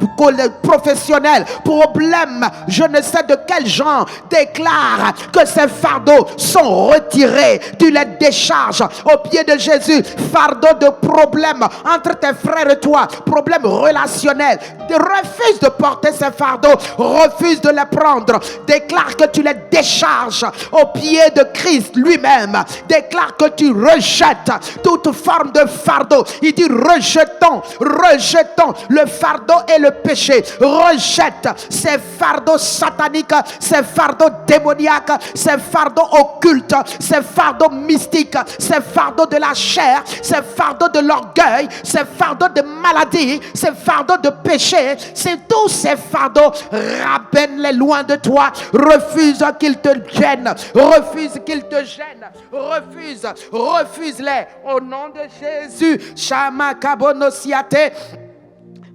professionnel, problème, je ne sais de quel genre, déclare que ces fardeaux sont retirés. Tu les décharges au pied de Jésus. Fardeau de problème entre tes frères et toi, problème relationnel. Refuse de porter ces fardeaux, refuse de les prendre. Déclare que tu les décharges au pied de Christ lui-même. Déclare que tu rejettes toute forme de fardeau. Il dit rejetons le fardeau et le péché. Rejette ces fardeaux sataniques, ces fardeaux démoniaques, ces fardeaux occultes, ces fardeaux mystiques, ces fardeaux de la chair, ces fardeaux de l'orgueil, ces fardeaux de maladie, ces fardeaux de péché. C'est tous ces fardeaux, ramène-les loin de toi. Refuse qu'ils te gênent, refuse qu'ils te gênent, refuse-les au nom de Jésus. Shama kabonosiate.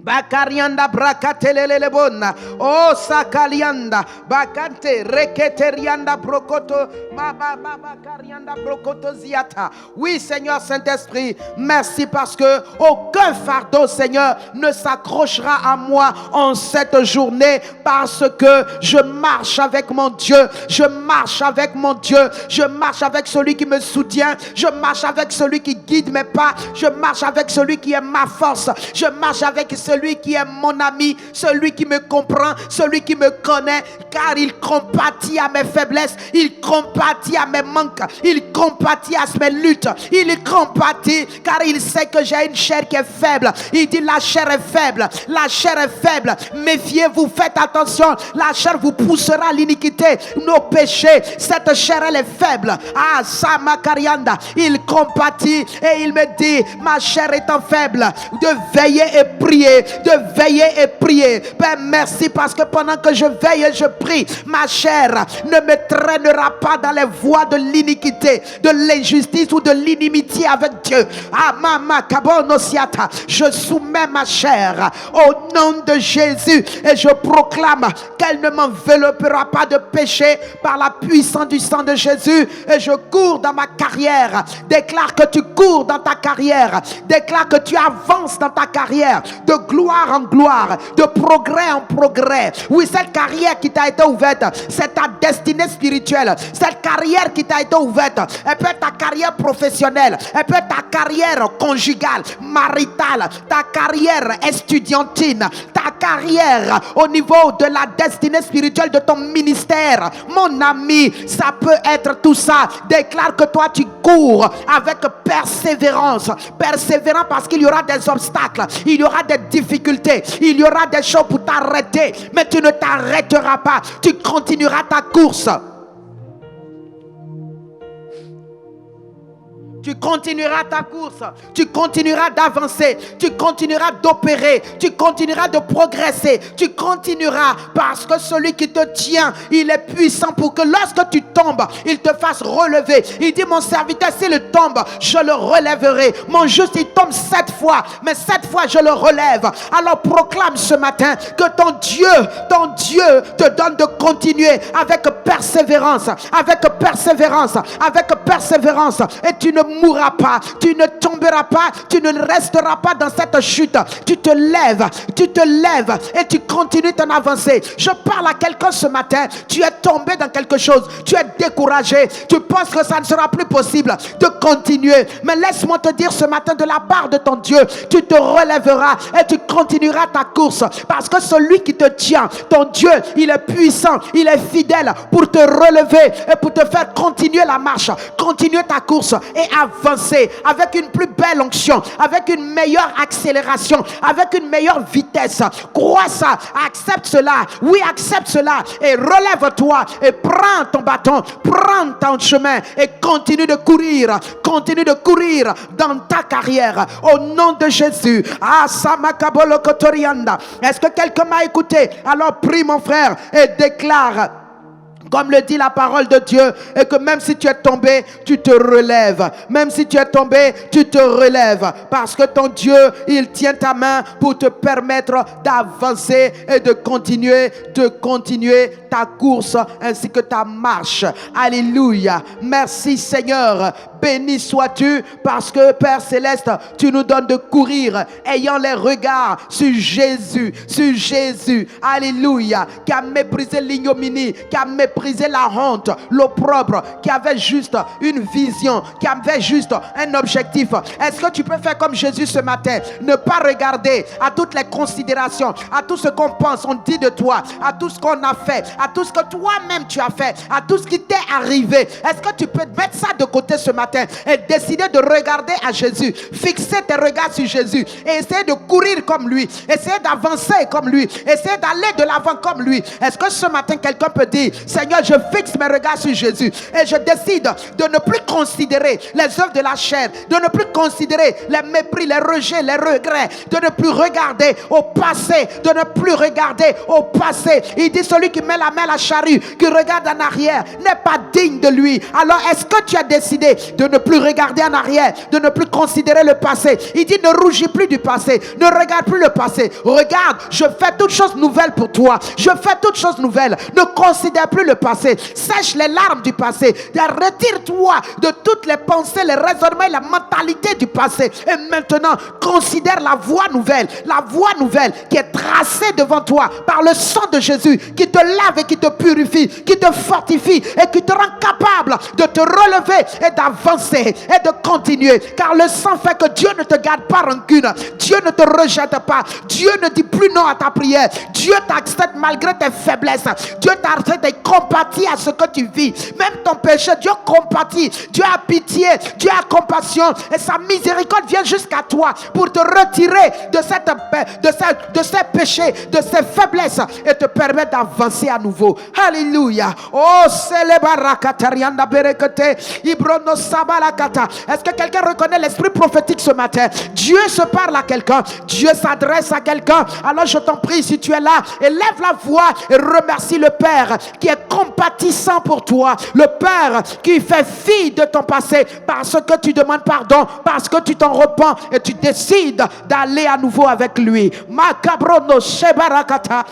Bakarianda brakatelelebona. Oh sakalianda. Bakante reketerianda brokoto. Bakarianda brokoto ziata. Oui, Seigneur Saint-Esprit, merci parce que aucun fardeau, Seigneur, ne s'accrochera à moi en cette journée parce que je marche avec mon Dieu. Je marche avec mon Dieu. Je marche avec celui qui me soutient. Je marche avec celui qui guide mes pas. Je marche avec celui qui est ma force. Je marche avec celui qui est mon ami, celui qui me comprend, celui qui me connaît, car il compatit à mes faiblesses, il compatit à mes manques, il compatit à mes luttes, il compatit car il sait que j'ai une chair qui est faible. Il dit la chair est faible, la chair est faible, méfiez-vous, faites attention, la chair vous poussera à l'iniquité, nos péchés, cette chair elle est faible. Ah, Sama Karianda, il compatit et il me dit, ma chair étant faible, de veiller et prier, de veiller et prier. Père, merci parce que pendant que je veille et je prie, ma chair ne me traînera pas dans les voies de l'iniquité, de l'injustice ou de l'inimitié avec Dieu. Ah, mama kabonosiata, je soumets ma chair au nom de Jésus et je proclame qu'elle ne m'enveloppera pas de péché par la puissance du sang de Jésus. Et je cours dans ma carrière. Déclare que tu cours dans ta carrière. Déclare que tu avances dans ta carrière de gloire en gloire, de progrès en progrès. Oui, cette carrière qui t'a été ouverte, c'est ta destinée spirituelle. Cette carrière qui t'a été ouverte, elle peut être ta carrière professionnelle, elle peut être ta carrière conjugale, maritale, ta carrière estudiantine, ta carrière au niveau de la destinée spirituelle de ton ministère. Mon ami, ça peut être tout ça. Déclare que toi tu cours avec persévérance. Persévérant parce qu'il y aura des obstacles, il y aura des difficultés, il y aura des choses pour t'arrêter, mais tu ne t'arrêteras pas, tu continueras ta course. Tu continueras ta course, tu continueras d'avancer, tu continueras d'opérer, tu continueras de progresser, tu continueras parce que celui qui te tient, il est puissant pour que lorsque tu tombes, il te fasse relever. Il dit, mon serviteur, s'il tombe, je le relèverai. Mon juste, il tombe 7 fois, mais 7 fois, je le relève. Alors proclame ce matin que ton Dieu te donne de continuer avec persévérance, avec persévérance, avec persévérance, et tu ne mourras pas, tu ne tomberas pas, tu ne resteras pas dans cette chute. Tu te lèves et tu continues ton avancée. Je parle à quelqu'un ce matin, tu es tombé dans quelque chose, tu es découragé, tu penses que ça ne sera plus possible de continuer, mais laisse-moi te dire ce matin, de la part de ton Dieu, tu te relèveras et tu continueras ta course, parce que celui qui te tient, ton Dieu, il est puissant, il est fidèle pour te relever et pour te faire continuer la marche, continuer ta course et avancer avec une plus belle onction, avec une meilleure accélération, avec une meilleure vitesse. Crois ça, accepte cela, oui, accepte cela et relève-toi et prends ton bâton, prends ton chemin et continue de courir dans ta carrière au nom de Jésus. Ah, Samakabolo Kotorianda. Est-ce que quelqu'un m'a écouté? Alors prie mon frère et déclare, comme le dit la parole de Dieu, et que même si tu es tombé, tu te relèves. Même si tu es tombé, tu te relèves. Parce que ton Dieu, il tient ta main pour te permettre d'avancer et de continuer ta course ainsi que ta marche. Alléluia. Merci Seigneur. béni sois-tu parce que Père Céleste, tu nous donnes de courir, ayant les regards sur Jésus, alléluia, qui a méprisé l'ignominie, qui a méprisé la honte, l'opprobre, qui avait juste une vision, qui avait juste un objectif. Est-ce que tu peux faire comme Jésus ce matin, ne pas regarder à toutes les considérations, à tout ce qu'on pense, on dit de toi, à tout ce qu'on a fait, à tout ce que toi-même tu as fait, à tout ce qui t'est arrivé? Est-ce que tu peux mettre ça de côté ce matin et décider de regarder à Jésus, fixer tes regards sur Jésus et essayer de courir comme lui, essayer d'avancer comme lui, essayer d'aller de l'avant comme lui? Est-ce que ce matin quelqu'un peut dire, Seigneur, je fixe mes regards sur Jésus et je décide de ne plus considérer les œuvres de la chair, de ne plus considérer les mépris, les rejets, les regrets, de ne plus regarder au passé, de ne plus regarder au passé. Il dit, celui qui met la main à la charrue, qui regarde en arrière, n'est pas digne de lui. Alors est-ce que tu as décidé de ne plus regarder en arrière, de ne plus considérer le passé? Il dit, ne rougis plus du passé, ne regarde plus le passé. Regarde, je fais toutes choses nouvelles pour toi. Je fais toutes choses nouvelles. Ne considère plus le passé. Sèche les larmes du passé. Retire-toi de toutes les pensées, les raisonnements et la mentalité du passé. Et maintenant, considère la voie nouvelle qui est tracée devant toi par le sang de Jésus, qui te lave et qui te purifie, qui te fortifie et qui te rend capable de te relever et d'avancer et de continuer. Car le sang fait que Dieu ne te garde pas rancune. Dieu ne te rejette pas. Dieu ne dit plus non à ta prière. Dieu t'accepte malgré tes faiblesses. Dieu t'accepte et compatit à ce que tu vis. Même ton péché, Dieu compatit. Dieu a pitié. Dieu a compassion. Et sa miséricorde vient jusqu'à toi pour te retirer de ces péchés, de ces faiblesses et te permettre d'avancer à nouveau. Alléluia. Oh, est-ce que quelqu'un reconnaît l'esprit prophétique ce matin? Dieu se parle à quelqu'un. Dieu s'adresse à quelqu'un. Alors je t'en prie, si tu es là, élève la voix et remercie le Père qui est compatissant pour toi. Le Père qui fait fi de ton passé parce que tu demandes pardon, parce que tu t'en repens et tu décides d'aller à nouveau avec lui. Makabrono shebarakata.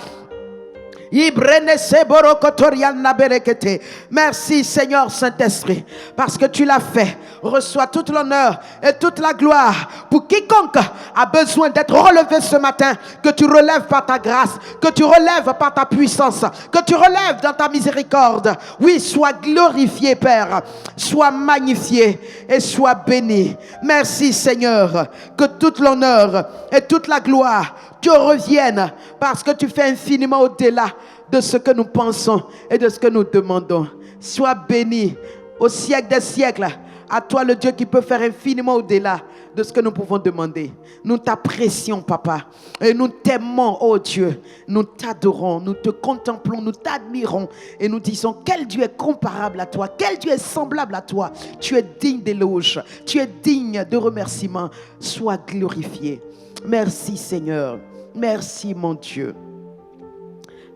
Merci Seigneur Saint-Esprit, parce que tu l'as fait. Reçois toute l'honneur et toute la gloire pour quiconque a besoin d'être relevé ce matin. Que tu relèves par ta grâce, que tu relèves par ta puissance, que tu relèves dans ta miséricorde. Oui, sois glorifié Père, sois magnifié et sois béni. Merci Seigneur, que toute l'honneur et toute la gloire te reviennent, parce que tu fais infiniment au-delà de ce que nous pensons et de ce que nous demandons. Sois béni au siècle des siècles. À toi le Dieu qui peut faire infiniment au-delà de ce que nous pouvons demander. Nous t'apprécions Papa et nous t'aimons, oh Dieu. Nous t'adorons, nous te contemplons, nous t'admirons et nous disons quel Dieu est comparable à toi, quel Dieu est semblable à toi. Tu es digne d'éloge, tu es digne de remerciements. Sois glorifié. Merci Seigneur, merci mon Dieu.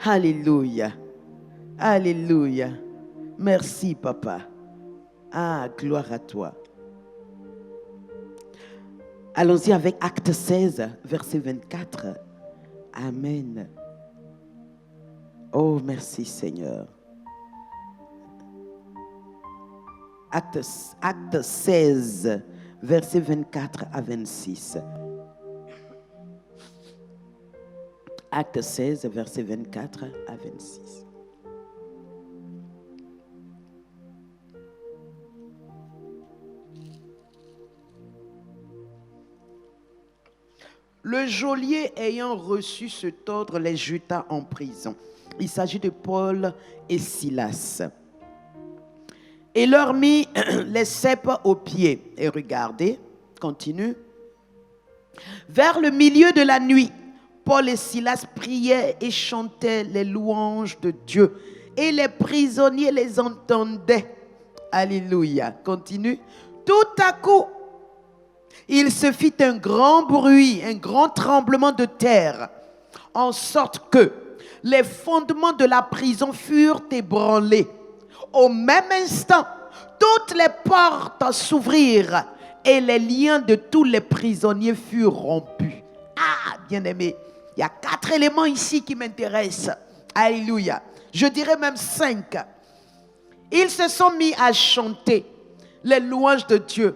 Alléluia, alléluia. Merci Papa. Ah, gloire à toi. Allons-y avec Acte 16, verset 24. Amen. Oh, merci Seigneur. Acte 16, verset 24 à 26. Acte 16, verset 24 à 26. Le geôlier ayant reçu cet ordre les jeta en prison. Il s'agit de Paul et Silas. Et leur mit les ceps aux pieds. Et regardez, continue. Vers le milieu de la nuit, Paul et Silas priaient et chantaient les louanges de Dieu. Et les prisonniers les entendaient. Alléluia. Continue. Tout à coup, il se fit un grand bruit, un grand tremblement de terre, en sorte que les fondements de la prison furent ébranlés. Au même instant, toutes les portes s'ouvrirent et les liens de tous les prisonniers furent rompus. Ah, bien-aimé, il y a 4 éléments ici qui m'intéressent. Alléluia. Je dirais même 5. Ils se sont mis à chanter les louanges de Dieu,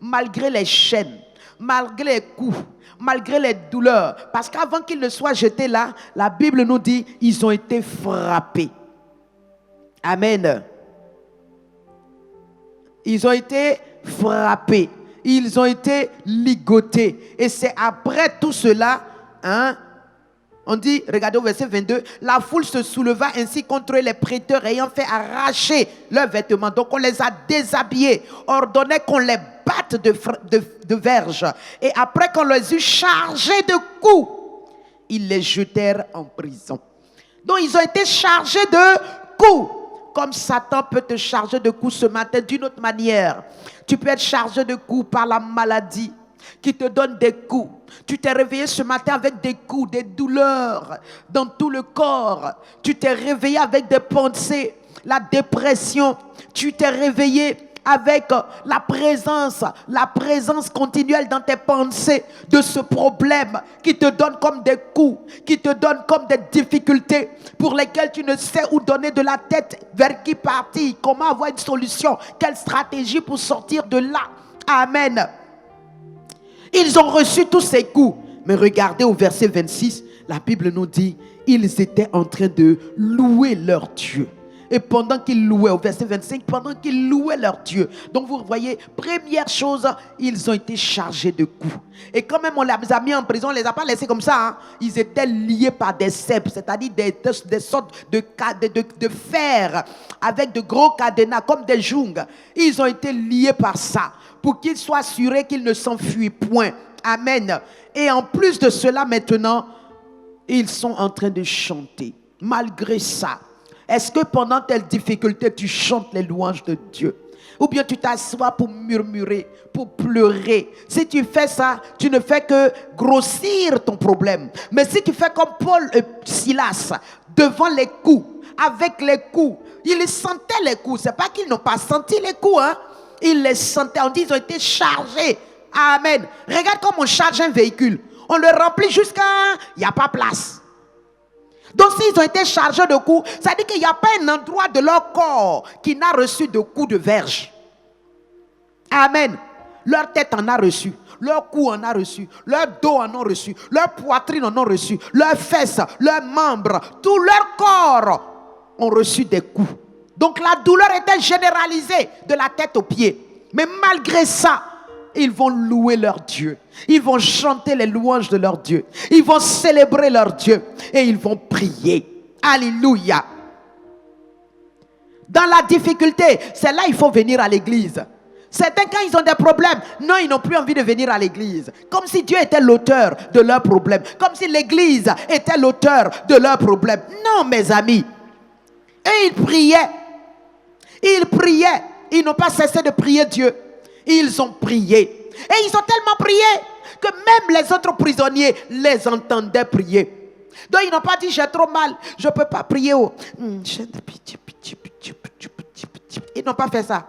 malgré les chaînes, malgré les coups, malgré les douleurs. Parce qu'avant qu'ils ne soient jetés là, la Bible nous dit, ils ont été frappés. Amen. Ils ont été frappés. Ils ont été ligotés. Et c'est après tout cela, on dit, regardez au verset 22, la foule se souleva ainsi contre les prêteurs ayant fait arracher leurs vêtements. Donc on les a déshabillés, ordonnait qu'on les batte de verges. Et après qu'on les eut chargés de coups, ils les jetèrent en prison. Donc ils ont été chargés de coups. Comme Satan peut te charger de coups ce matin d'une autre manière. Tu peux être chargé de coups par la maladie qui te donne des coups. Tu t'es réveillé ce matin avec des coups, des douleurs dans tout le corps. Tu t'es réveillé avec des pensées, la dépression. Tu t'es réveillé avec la présence continuelle dans tes pensées de ce problème qui te donne comme des coups, qui te donne comme des difficultés pour lesquelles tu ne sais où donner de la tête, vers qui partir, comment avoir une solution, quelle stratégie pour sortir de là. Amen. Ils ont reçu tous ces coups. Mais regardez au verset 26, la Bible nous dit, ils étaient en train de louer leur Dieu. Et pendant qu'ils louaient, au verset 25, pendant qu'ils louaient leur Dieu. Donc vous voyez, première chose, ils ont été chargés de coups. Et quand même on les a mis en prison, on ne les a pas laissés comme ça. Ils étaient liés par des cèpes, c'est-à-dire des sortes de fer avec de gros cadenas, comme des jungs. Ils ont été liés par ça, pour qu'ils soient assurés qu'ils ne s'enfuient point. Amen. Et en plus de cela maintenant, ils sont en train de chanter. Malgré ça, est-ce que pendant telle difficulté, tu chantes les louanges de Dieu? Ou bien tu t'assois pour murmurer, pour pleurer? Si tu fais ça, tu ne fais que grossir ton problème. Mais si tu fais comme Paul et Silas, devant les coups, avec les coups, ils sentaient les coups. Ce n'est pas qu'ils n'ont pas senti les coups, Ils les sentaient. On dit qu'ils ont été chargés. Amen. Regarde comme on charge un véhicule. On le remplit jusqu'à... Il n'y a pas place. Donc s'ils ont été chargés de coups, ça veut dire qu'il n'y a pas un endroit de leur corps qui n'a reçu de coups de verge. Amen. Leur tête en a reçu, leur cou en a reçu, leur dos en a reçu, leur poitrine en a reçu, leurs fesses, leurs membres, tout leur corps ont reçu des coups. Donc la douleur était généralisée de la tête aux pieds. Mais malgré ça, ils vont louer leur Dieu. Ils vont chanter les louanges de leur Dieu. Ils vont célébrer leur Dieu. Et ils vont prier. Alléluia. Dans la difficulté, c'est là qu'il faut venir à l'église. Certains, quand ils ont des problèmes, non, ils n'ont plus envie de venir à l'église. Comme si Dieu était l'auteur de leurs problèmes. Comme si l'église était l'auteur de leurs problèmes. Non, mes amis. Et ils priaient. Ils priaient. Ils n'ont pas cessé de prier Dieu. Ils ont prié. Et ils ont tellement prié que même les autres prisonniers les entendaient prier. Donc ils n'ont pas dit j'ai trop mal, je ne peux pas prier. Ils n'ont pas fait ça.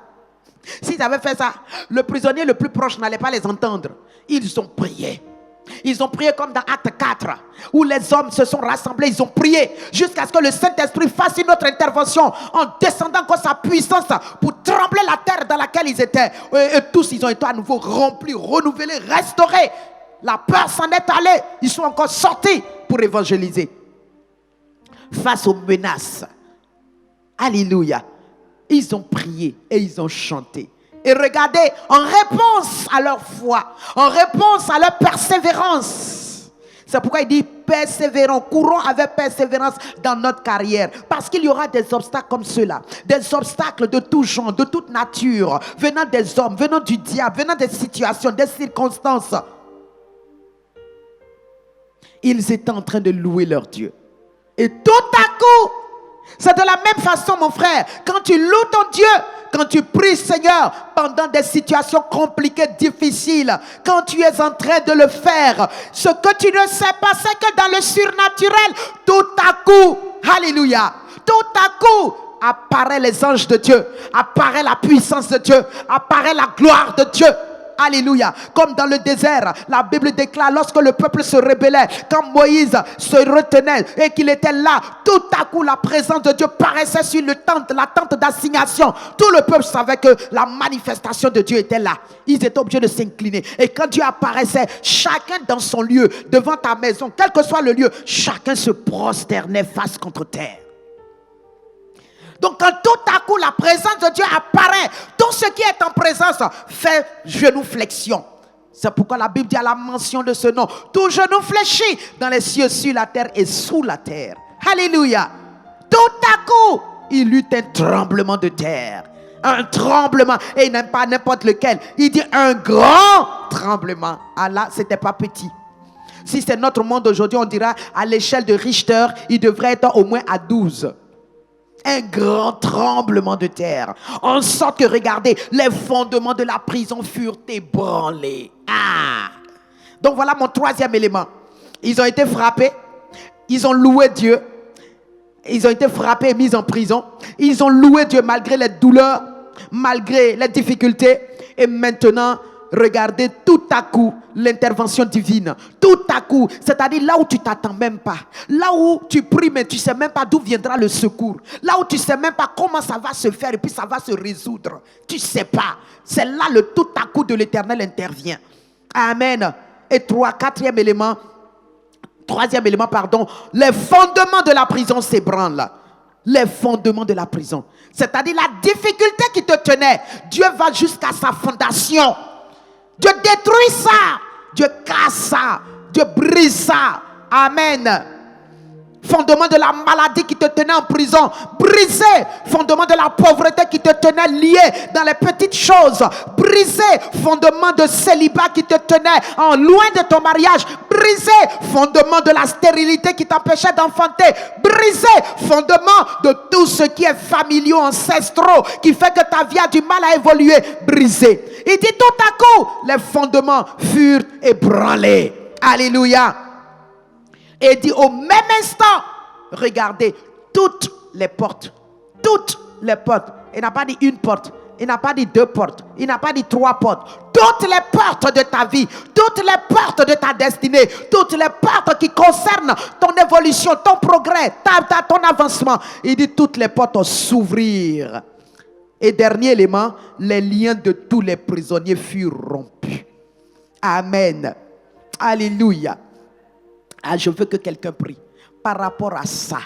S'ils avaient fait ça, le prisonnier le plus proche n'allait pas les entendre. Ils ont prié. Ils ont prié comme dans Acte 4, où les hommes se sont rassemblés, ils ont prié jusqu'à ce que le Saint-Esprit fasse une autre intervention en descendant comme sa puissance pour trembler la terre dans laquelle ils étaient. Et tous, ils ont été à nouveau remplis, renouvelés, restaurés. La peur s'en est allée. Ils sont encore sortis pour évangéliser. Face aux menaces. Alléluia. Ils ont prié et ils ont chanté. Et regardez, en réponse à leur foi, en réponse à leur persévérance. C'est pourquoi il dit persévérons, courons avec persévérance dans notre carrière. Parce qu'il y aura des obstacles comme ceux-là. Des obstacles de tout genre, de toute nature. Venant des hommes, venant du diable, venant des situations, des circonstances. Ils étaient en train de louer leur Dieu. Et tout à coup, c'est de la même façon, mon frère, quand tu loues ton Dieu, quand tu pries, Seigneur, pendant des situations compliquées, difficiles, quand tu es en train de le faire, ce que tu ne sais pas, c'est que dans le surnaturel, tout à coup, alléluia, tout à coup, apparaissent les anges de Dieu, apparaît la puissance de Dieu, apparaît la gloire de Dieu. alléluia, comme dans le désert, la Bible déclare lorsque le peuple se rébellait, quand Moïse se retenait et qu'il était là, tout à coup la présence de Dieu paraissait sur la tente d'assignation. Tout le peuple savait que la manifestation de Dieu était là. Ils étaient obligés de s'incliner. Et quand Dieu apparaissait, chacun dans son lieu, devant ta maison, quel que soit le lieu, chacun se prosternait face contre terre. Donc quand tout à coup la présence de Dieu apparaît, tout ce qui est en présence fait genuflexion. C'est pourquoi la Bible dit à la mention de ce nom, tout genou fléchit dans les cieux, sur la terre et sous la terre. Alléluia. Tout à coup, il eut un tremblement de terre. Un tremblement, et il n'aime pas n'importe lequel. Il dit un grand tremblement. Ah là, c'était pas petit. Si c'est notre monde aujourd'hui, on dira à l'échelle de Richter, il devrait être au moins à 12. Un grand tremblement de terre. En sorte que, regardez, les fondements de la prison furent ébranlés. Ah! Donc voilà mon troisième élément. Ils ont été frappés. Ils ont loué Dieu. Ils ont été frappés et mis en prison. Ils ont loué Dieu malgré les douleurs, malgré les difficultés. Et maintenant, regardez tout à coup l'intervention divine. Tout à coup, c'est-à-dire là où tu t'attends même pas. Là où tu pries mais tu sais même pas d'où viendra le secours. Là où tu sais même pas comment ça va se faire et puis ça va se résoudre. Tu sais pas. C'est là le tout à coup de l'Éternel intervient. Amen. Et troisième élément, les fondements de la prison s'ébranlent. Les fondements de la prison. C'est-à-dire la difficulté qui te tenait. Dieu va jusqu'à sa fondation. Dieu détruit ça. Dieu casse ça. Dieu brise ça. Amen. Fondement de la maladie qui te tenait en prison, brisé. Fondement de la pauvreté qui te tenait lié dans les petites choses, brisé. Fondement de célibat qui te tenait en loin de ton mariage, brisé. Fondement de la stérilité qui t'empêchait d'enfanter, brisé. Fondement de tout ce qui est familiaux, ancestraux, qui fait que ta vie a du mal à évoluer, brisé. Il dit tout à coup, les fondements furent ébranlés. Alléluia. Et dit au même instant, regardez, toutes les portes. Il n'a pas dit une porte, il n'a pas dit deux portes, il n'a pas dit trois portes. Toutes les portes de ta vie, toutes les portes de ta destinée, toutes les portes qui concernent ton évolution, ton progrès, ton avancement. Il dit toutes les portes s'ouvrirent. Et dernier élément, les liens de tous les prisonniers furent rompus. Amen. Alléluia. Ah, je veux que quelqu'un prie par rapport à ça.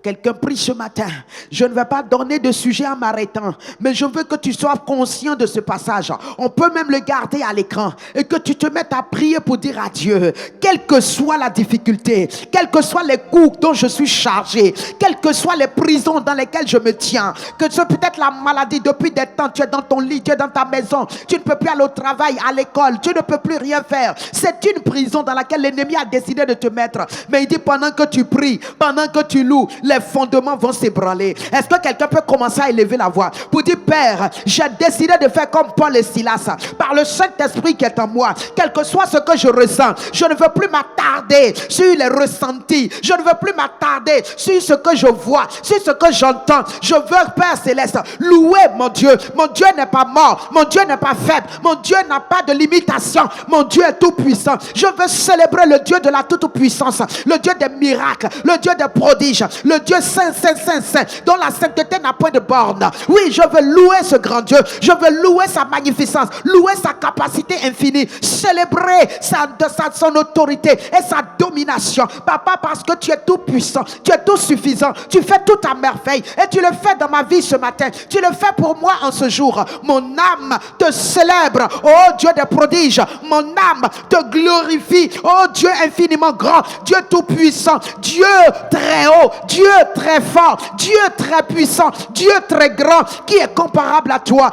Quelqu'un prie ce matin. Je ne vais pas donner de sujet en m'arrêtant, mais je veux que tu sois conscient de ce passage. On peut même le garder à l'écran et que tu te mettes à prier pour dire à Dieu, quelle que soit la difficulté, quels que soient les coups dont je suis chargé, quelles que soient les prisons dans lesquelles je me tiens, que ce peut être la maladie depuis des temps, tu es dans ton lit, tu es dans ta maison, tu ne peux plus aller au travail, à l'école, tu ne peux plus rien faire. C'est une prison dans laquelle l'ennemi a décidé de te mettre. Mais il dit pendant que tu pries, pendant que tu loues, les fondements vont s'ébranler. Est-ce que quelqu'un peut commencer à élever la voix pour dire, Père, j'ai décidé de faire comme Paul et Silas, par le Saint-Esprit qui est en moi, quel que soit ce que je ressens, je ne veux plus m'attarder sur les ressentis, je ne veux plus m'attarder sur ce que je vois, sur ce que j'entends. Je veux, Père Céleste, louer mon Dieu. Mon Dieu n'est pas mort, mon Dieu n'est pas faible, mon Dieu n'a pas de limitation, mon Dieu est tout puissant. Je veux célébrer le Dieu de la toute puissance, le Dieu des miracles, le Dieu des prodiges, le Dieu saint, saint, saint, saint, dont la sainteté n'a point de borne. Oui, je veux louer ce grand Dieu. Je veux louer sa magnificence, louer sa capacité infinie, célébrer son autorité et sa domination. Papa, parce que tu es tout puissant, tu es tout suffisant, tu fais tout à merveille et tu le fais dans ma vie ce matin. Tu le fais pour moi en ce jour. Mon âme te célèbre, oh Dieu des prodiges. Mon âme te glorifie, oh Dieu infiniment grand, Dieu tout puissant, Dieu très haut, Dieu très fort, Dieu très puissant, Dieu très grand, qui est comparable à toi.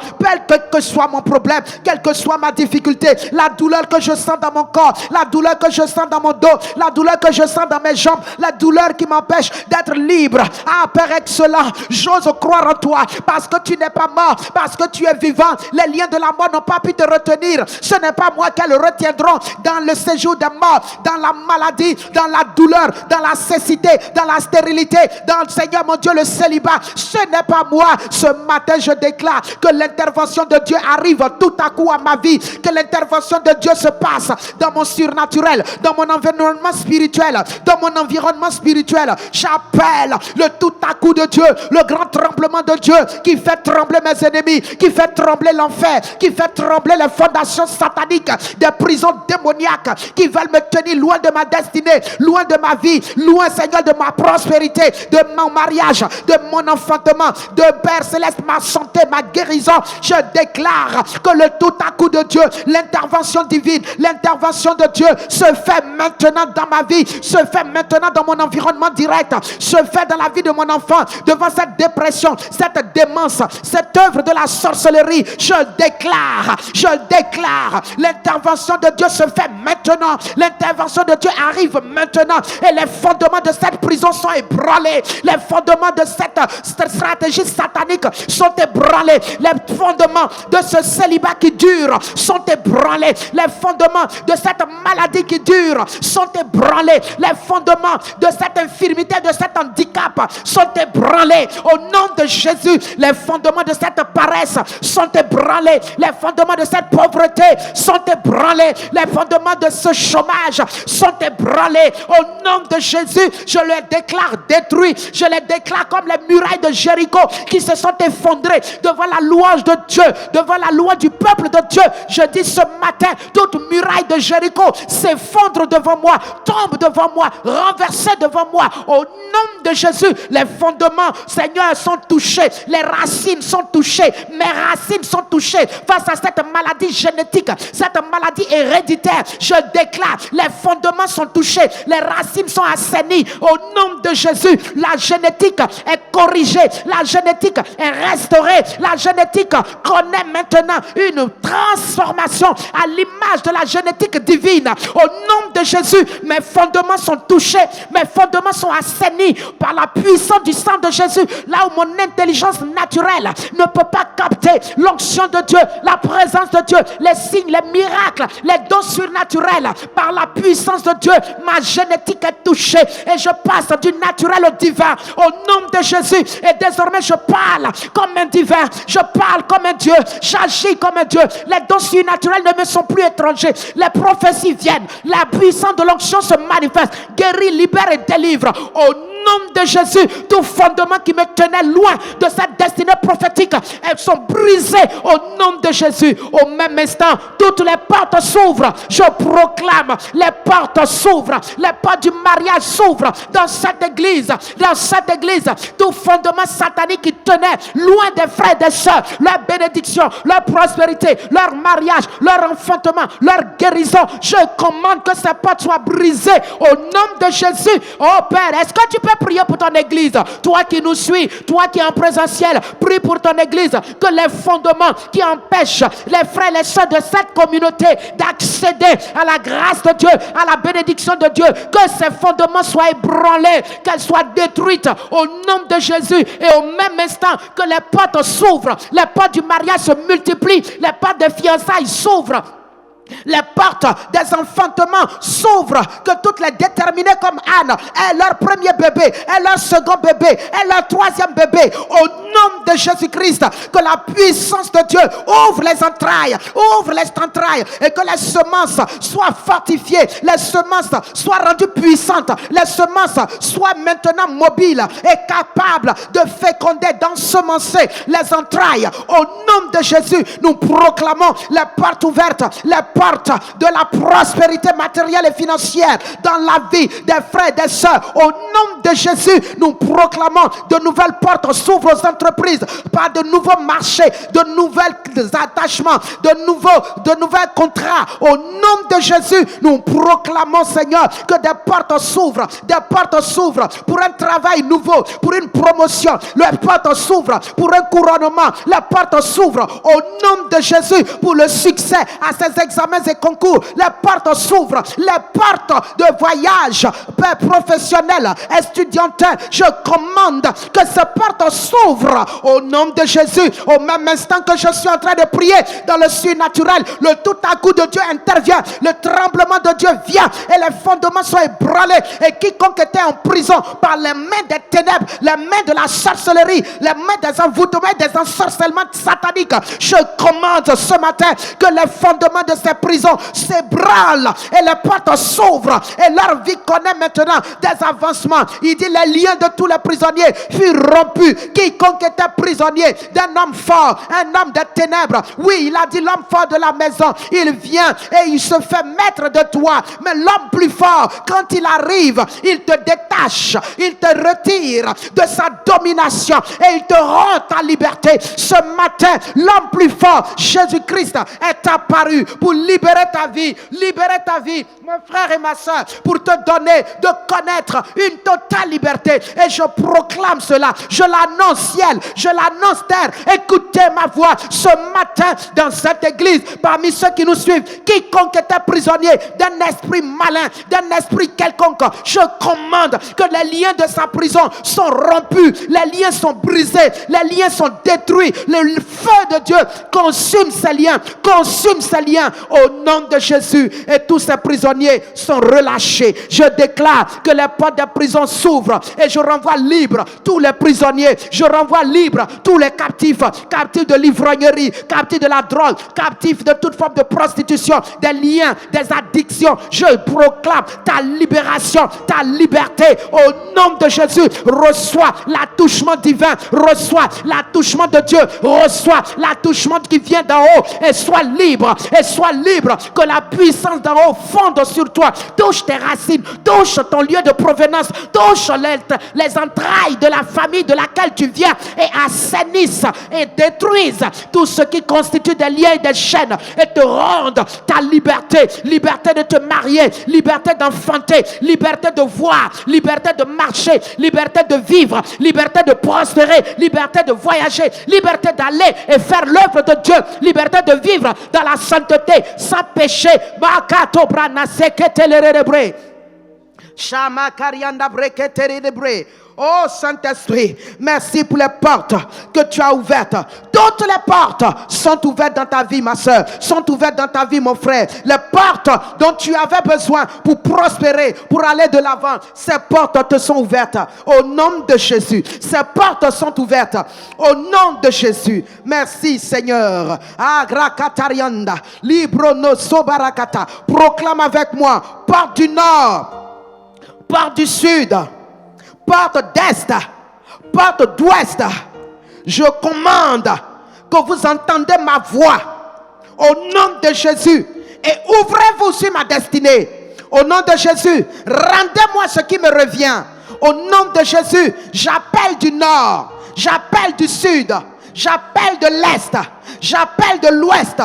Quel que soit mon problème, quelle que soit ma difficulté, la douleur que je sens dans mon corps, la douleur que je sens dans mon dos, la douleur que je sens dans mes jambes, la douleur qui m'empêche d'être libre. Ah, Père excellent, j'ose croire en toi, parce que tu n'es pas mort, parce que tu es vivant. Les liens de la mort n'ont pas pu te retenir. Ce n'est pas moi qu'elles retiendront dans le séjour des morts, dans la maladie, dans la douleur, dans la cécité, dans la stérilité. dans, Seigneur mon Dieu, le célibat. Ce n'est pas moi. Ce matin, je déclare que l'intervention de Dieu arrive tout à coup à ma vie, que l'intervention de Dieu se passe dans mon surnaturel, dans mon environnement spirituel, dans mon environnement spirituel. J'appelle le tout à coup de Dieu, le grand tremblement de Dieu qui fait trembler mes ennemis, qui fait trembler l'enfer, qui fait trembler les fondations sataniques des prisons démoniaques qui veulent me tenir loin de ma destinée, loin de ma vie, loin, Seigneur, de ma prospérité, de mon mariage, de mon enfantement, de Père Céleste, ma santé, ma guérison. Je déclare que le tout à coup de Dieu, l'intervention divine, l'intervention de Dieu se fait maintenant dans ma vie, se fait maintenant dans mon environnement direct, se fait dans la vie de mon enfant, devant cette dépression, cette démence, cette œuvre de la sorcellerie. Je déclare, l'intervention de Dieu se fait maintenant, l'intervention de Dieu arrive maintenant, et les fondements de cette prison sont ébranlés, les fondements de cette stratégie satanique sont ébranlés, les fondements de ce célibat qui dure sont ébranlés, les fondements de cette maladie qui dure sont ébranlés, les fondements de cette infirmité, de cet handicap sont ébranlés au nom de Jésus. Les fondements de cette paresse sont ébranlés, les fondements de cette pauvreté sont ébranlés, les fondements de ce chômage sont ébranlés au nom de Jésus. Je les déclare détruits, je les déclare comme les murailles de Jéricho qui se sont effondrées devant la louange de Dieu, devant la louange du peuple de Dieu. Je dis ce matin, toute muraille de Jéricho s'effondre devant moi, tombe devant moi, renversée devant moi au nom de Jésus. Les fondements, Seigneur, sont touchés, les racines sont touchées, mes racines sont touchées face à cette maladie génétique, cette maladie héréditaire. Je déclare, les fondements sont touchés, les racines sont assainies au nom de Jésus. La génétique est corrigée, la génétique est restaurée, la génétique connaît maintenant une transformation à l'image de la génétique divine. Au nom de Jésus, mes fondements sont touchés, mes fondements sont assainis par la puissance du sang de Jésus. Là où mon intelligence naturelle ne peut pas capter l'onction de Dieu, la présence de Dieu, les signes, les miracles, les dons surnaturels, par la puissance de Dieu, ma génétique est touchée et je passe du naturel au divin au nom de Jésus. Et désormais je parle comme un divin, je parle comme un Dieu, j'agis comme un Dieu. Les dons surnaturels ne me sont plus étrangers, les prophéties viennent, la puissance de l'onction se manifeste, guérit, libère et délivre au nom de Jésus. Tout fondement qui me tenait loin de cette destinée prophétique, elles sont brisées au nom de Jésus. Au même instant, toutes les portes s'ouvrent. Je proclame, les portes s'ouvrent, les portes du mariage s'ouvrent dans cette église, dans cette église. Tout fondement satanique qui tenait loin des frères et des sœurs, leur bénédiction, leur prospérité, leur mariage, leur enfantement, leur guérison, je commande que ces portes soient brisées au nom de Jésus. Oh Père, est-ce que tu peux prier pour ton église? Toi qui nous suis, toi qui es en présentiel, prie pour ton église, que les fondements qui empêchent les frères et les sœurs de cette communauté d'accéder à la grâce de Dieu, à la bénédiction de Dieu, que ces fondements soient ébranlés, qu'elles soient détruites au nom de Jésus. Et au même instant que les portes s'ouvrent, les portes du mariage se multiplient, les portes des fiançailles s'ouvrent, les portes des enfantements s'ouvrent, que toutes les déterminées comme Anne aient leur premier bébé, aient leur second bébé, aient leur troisième bébé au nom de Jésus-Christ. Que la puissance de Dieu ouvre les entrailles, et que les semences soient fortifiées, les semences soient rendues puissantes, les semences soient maintenant mobiles et capables de féconder, d'ensemencer les entrailles. Au nom de Jésus, nous proclamons les portes ouvertes, les portes de la prospérité matérielle et financière dans la vie des frères et des sœurs. Au nom de Jésus, nous proclamons de nouvelles portes s'ouvrent aux entreprises, par de nouveaux marchés, de nouveaux attachements, de nouveaux contrats. Au nom de Jésus, nous proclamons, Seigneur, que des portes s'ouvrent pour un travail nouveau, pour une promotion. Les portes s'ouvrent pour un couronnement. Les portes s'ouvrent au nom de Jésus pour le succès à ces examens examens et concours, les portes s'ouvrent, les portes de voyage professionnel, estudiantin, je commande que ces portes s'ouvrent au nom de Jésus. Au même instant que je suis en train de prier dans le surnaturel, le tout à coup de Dieu intervient, le tremblement de Dieu vient et les fondements sont ébranlés, et quiconque était en prison par les mains des ténèbres, les mains de la sorcellerie, les mains des envoûtements, des ensorcellements sataniques, je commande ce matin que les fondements de ces prisons s'ébranlent et les portes s'ouvrent et leur vie connaît maintenant des avancements. Il dit les liens de tous les prisonniers furent rompus. Quiconque était prisonnier d'un homme fort, un homme de ténèbres, oui, il a dit l'homme fort de la maison, il vient et il se fait maître de toi. Mais l'homme plus fort, quand il arrive, il te détache, il te retire de sa domination et il te rend ta liberté. Ce matin, l'homme plus fort, Jésus-Christ, est apparu pour libérer ta vie, mon frère et ma soeur, pour te donner de connaître une totale liberté. Et je proclame cela, je l'annonce ciel, je l'annonce terre. Écoutez ma voix ce matin dans cette église, parmi ceux qui nous suivent, quiconque était prisonnier d'un esprit malin, d'un esprit quelconque, je commande que les liens de sa prison sont rompus, les liens sont brisés, les liens sont détruits. Le feu de Dieu consume ces liens au nom de Jésus, et tous ces prisonniers sont relâchés. Je déclare que les portes de prison s'ouvrent et je renvoie libre tous les prisonniers, je renvoie libre tous les captifs, captifs de l'ivrognerie, captifs de la drogue, captifs de toute forme de prostitution, des liens, des addictions. Je proclame ta libération, ta liberté au nom de Jésus. Reçois l'attouchement divin, reçois l'attouchement de Dieu, reçois l'attouchement qui vient d'en haut, et sois libre, que la puissance d'en haut fonde sur toi, touche tes racines, touche ton lieu de provenance, touche les entrailles de la famille de laquelle tu viens, et assainisse et détruise tout ce qui constitue des liens et des chaînes, et te rende ta liberté, liberté de te marier, liberté d'enfanter, liberté de voir, liberté de marcher, liberté de vivre, liberté de prospérer, liberté de voyager, liberté d'aller et faire l'œuvre de Dieu, liberté de vivre dans la sainteté sans péché. Oh Saint-Esprit, merci pour les portes que tu as ouvertes. Toutes les portes sont ouvertes dans ta vie, ma soeur, sont ouvertes dans ta vie, mon frère. Les portes dont tu avais besoin pour prospérer, pour aller de l'avant, ces portes te sont ouvertes au nom de Jésus. Ces portes sont ouvertes au nom de Jésus. Merci Seigneur. Agrakatarianda, librono sobarakata. Proclame avec moi: porte du nord, porte du sud, porte d'est, porte d'ouest. Je commande que vous entendez ma voix au nom de Jésus et ouvrez-vous sur ma destinée. Au nom de Jésus, rendez-moi ce qui me revient. Au nom de Jésus, j'appelle du nord, j'appelle du sud, j'appelle de l'est, j'appelle de l'ouest.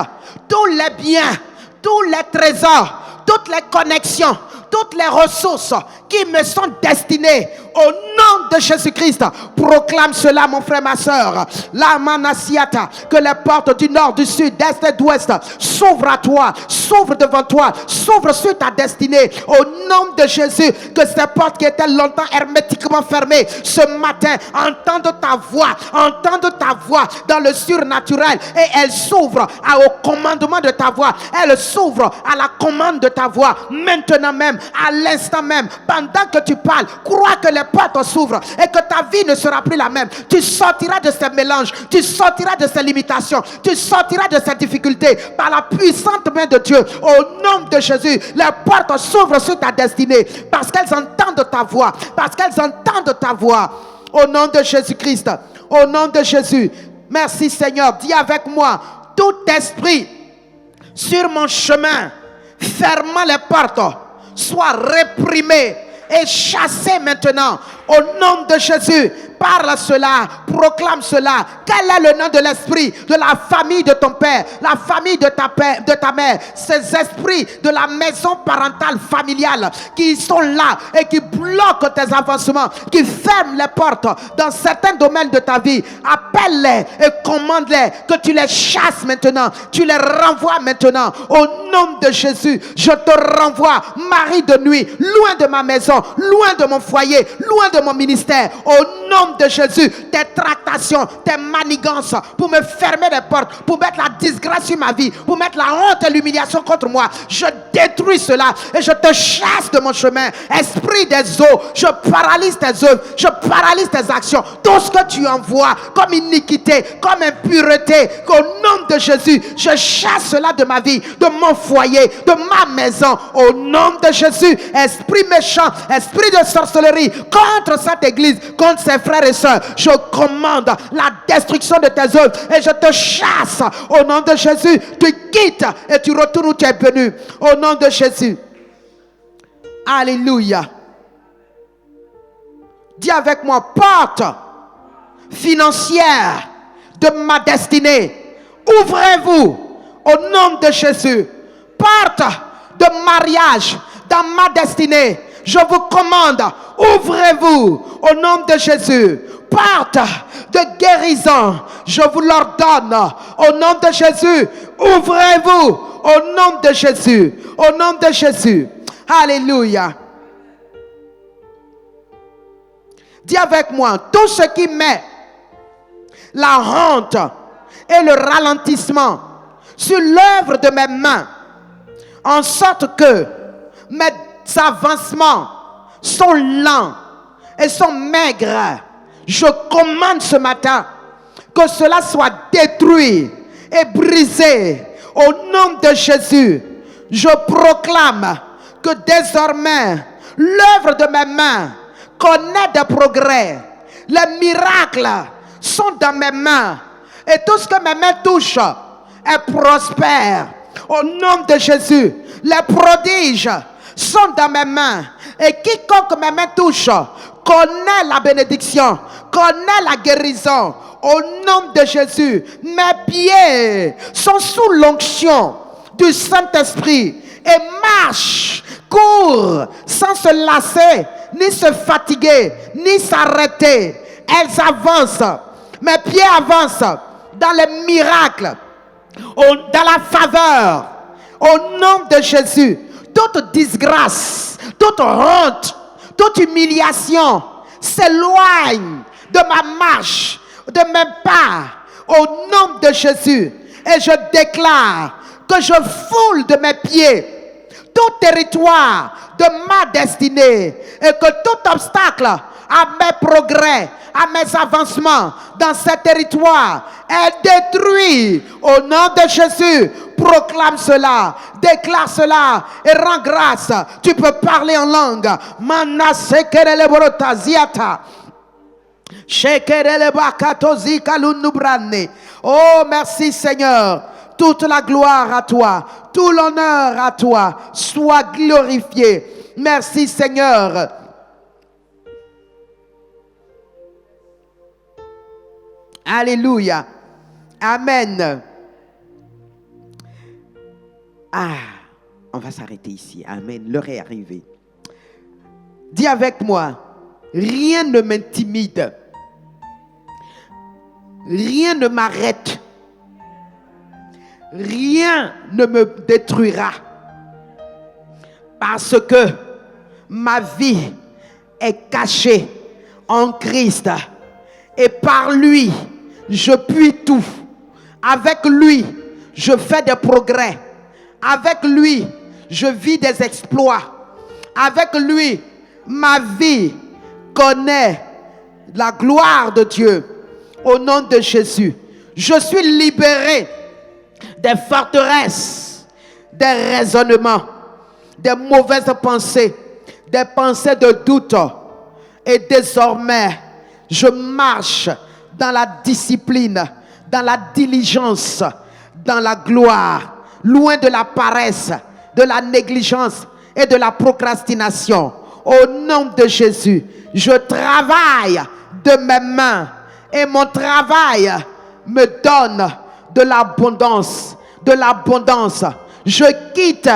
Tous les biens, tous les trésors, toutes les connexions, toutes les ressources qui me sont destinées au nom de Jésus-Christ. Proclame cela, mon frère, ma soeur. La manasiata, que les portes du nord, du sud, d'est et d'ouest s'ouvrent à toi, s'ouvrent devant toi, s'ouvrent sur ta destinée. Au nom de Jésus, que ces portes qui étaient longtemps hermétiquement fermées, ce matin, entendent ta voix dans le surnaturel, et elles s'ouvrent au commandement de ta voix. Elles s'ouvrent à la commande de ta voix. Maintenant même, à l'instant même, pendant que tu parles, crois que les portes s'ouvrent et que ta vie ne sera plus la même. Tu sortiras de ces mélanges, tu sortiras de ces limitations, tu sortiras de ces difficultés par la puissante main de Dieu. Au nom de Jésus, les portes s'ouvrent sur ta destinée parce qu'elles entendent ta voix, Au nom de Jésus-Christ, au nom de Jésus. Merci Seigneur. Dis avec moi: tout esprit sur mon chemin fermant les portes soit réprimé et chassé maintenant. Au nom de Jésus, parle cela, proclame cela. Quel est le nom de l'esprit de la famille de ton père, la famille de ta mère, ces esprits de la maison parentale familiale qui sont là et qui bloquent tes avancements, qui ferment les portes dans certains domaines de ta vie? Appelle-les et commande-les que tu les chasses maintenant, tu les renvoies maintenant. Au nom de Jésus, je te renvoie, mari de nuit, loin de ma maison, loin de mon foyer, loin de mon ministère. Au nom de Jésus, tes tractations, tes manigances pour me fermer les portes, pour mettre la disgrâce sur ma vie, pour mettre la honte et l'humiliation contre moi, je détruis cela et je te chasse de mon chemin. Esprit des eaux, je paralyse tes œuvres, je paralyse tes actions. Tout ce que tu envoies comme iniquité, comme impureté, qu'au nom de Jésus, je chasse cela de ma vie, de mon foyer, de ma maison. Au nom de Jésus, esprit méchant, esprit de sorcellerie, contre cette église, contre ses frères et sœurs, je commande la destruction de tes œuvres et je te chasse. Au nom de Jésus, tu quittes et tu retournes où tu es venu. Au nom de Jésus. Alléluia. Dis avec moi, porte financière de ma destinée, ouvrez-vous au nom de Jésus. Porte de mariage dans ma destinée, je vous commande, ouvrez-vous au nom de Jésus. Porte de guérison, je vous l'ordonne au nom de Jésus. Ouvrez-vous au nom de Jésus. Au nom de Jésus. Alléluia. Dis avec moi, tout ce qui met la honte et le ralentissement sur l'œuvre de mes mains, en sorte que mes avancements sont lents et sont maigres, je commande ce matin que cela soit détruit et brisé au nom de Jésus. Je proclame que désormais l'œuvre de mes mains connaît des progrès. Les miracles sont dans mes mains et tout ce que mes mains touchent est prospère. Au nom de Jésus, les prodiges sont dans mes mains et quiconque mes mains touchent connaît la bénédiction, connaît la guérison. Au nom de Jésus, mes pieds sont sous l'onction du Saint-Esprit et marchent, courent sans se lasser, ni se fatiguer, ni s'arrêter. Elles avancent, mes pieds avancent dans les miracles, dans la faveur. Au nom de Jésus, toute disgrâce, toute honte, toute humiliation s'éloigne de ma marche, de mes pas, au nom de Jésus. Et je déclare que je foule de mes pieds tout territoire de ma destinée et que tout obstacle à mes progrès, à mes avancements dans ce territoire est détruit. Au nom de Jésus, proclame cela, déclare cela et rends grâce. Tu peux parler en langue. Oh, merci Seigneur. Toute la gloire à toi, tout l'honneur à toi. Sois glorifié. Merci Seigneur. Alléluia. Amen. On va s'arrêter ici. Amen. L'heure est arrivée. Dis avec moi, rien ne m'intimide. Rien ne m'arrête. Rien ne me détruira. Parce que ma vie est cachée en Christ. Et par lui, je puis tout. Avec lui, je fais des progrès. Avec lui, je vis des exploits. Avec lui, ma vie connaît la gloire de Dieu. Au nom de Jésus, je suis libéré des forteresses, des raisonnements, des mauvaises pensées, des pensées de doute. Et désormais, je marche dans la discipline, dans la diligence, dans la gloire, loin de la paresse, de la négligence et de la procrastination. Au nom de Jésus, je travaille de mes mains et mon travail me donne de l'abondance, de l'abondance. Je quitte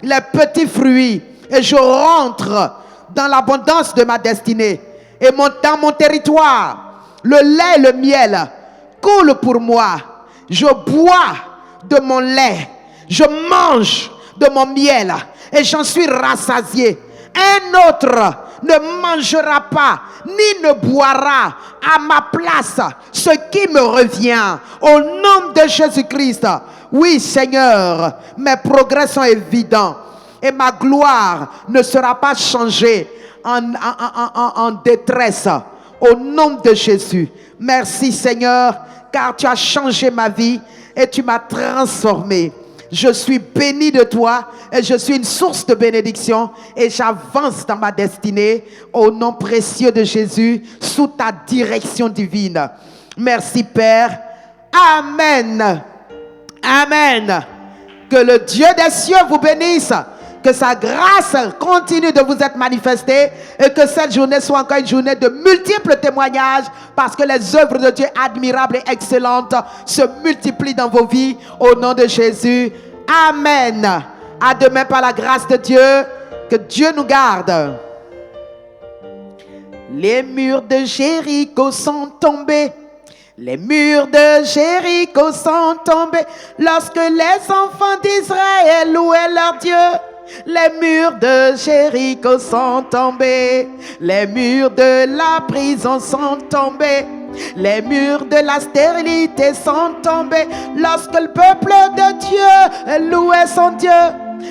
les petits fruits et je rentre dans l'abondance de ma destinée. Et dans mon territoire, le lait et le miel coulent pour moi. Je bois de mon lait. Je mange de mon miel et j'en suis rassasié. Un autre ne mangera pas ni ne boira à ma place ce qui me revient. Au nom de Jésus-Christ. Oui, Seigneur, mes progrès sont évidents et ma gloire ne sera pas changée en détresse. Au nom de Jésus. Merci, Seigneur, car tu as changé ma vie et tu m'as transformé. Je suis béni de toi et je suis une source de bénédiction et j'avance dans ma destinée au nom précieux de Jésus sous ta direction divine. Merci Père. Amen. Amen. Que le Dieu des cieux vous bénisse. Que sa grâce continue de vous être manifestée et que cette journée soit encore une journée de multiples témoignages parce que les œuvres de Dieu admirables et excellentes se multiplient dans vos vies au nom de Jésus. Amen. À demain par la grâce de Dieu. Que Dieu nous garde. Les murs de Jéricho sont tombés. Les murs de Jéricho sont tombés lorsque les enfants d'Israël louaient leur Dieu. Les murs de Jéricho sont tombés. Les murs de la prison sont tombés. Les murs de la stérilité sont tombés lorsque le peuple de Dieu louait son Dieu.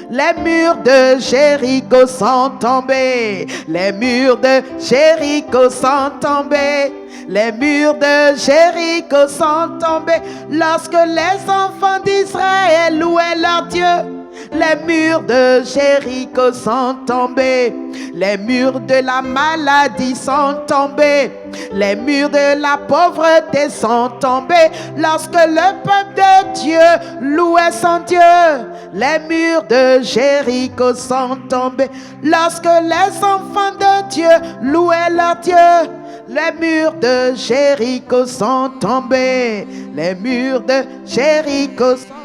Les murs de Jéricho sont tombés. Les murs de Jéricho sont tombés. Les murs de Jéricho sont tombés lorsque les enfants d'Israël louaient leur Dieu. Les murs de Jéricho sont tombés. Les murs de la maladie sont tombés. Les murs de la pauvreté sont tombés lorsque le peuple de Dieu louait son Dieu. Les murs de Jéricho sont tombés lorsque les enfants de Dieu louaient leur Dieu. Les murs de Jéricho sont tombés. Les murs de Jéricho sont tombés.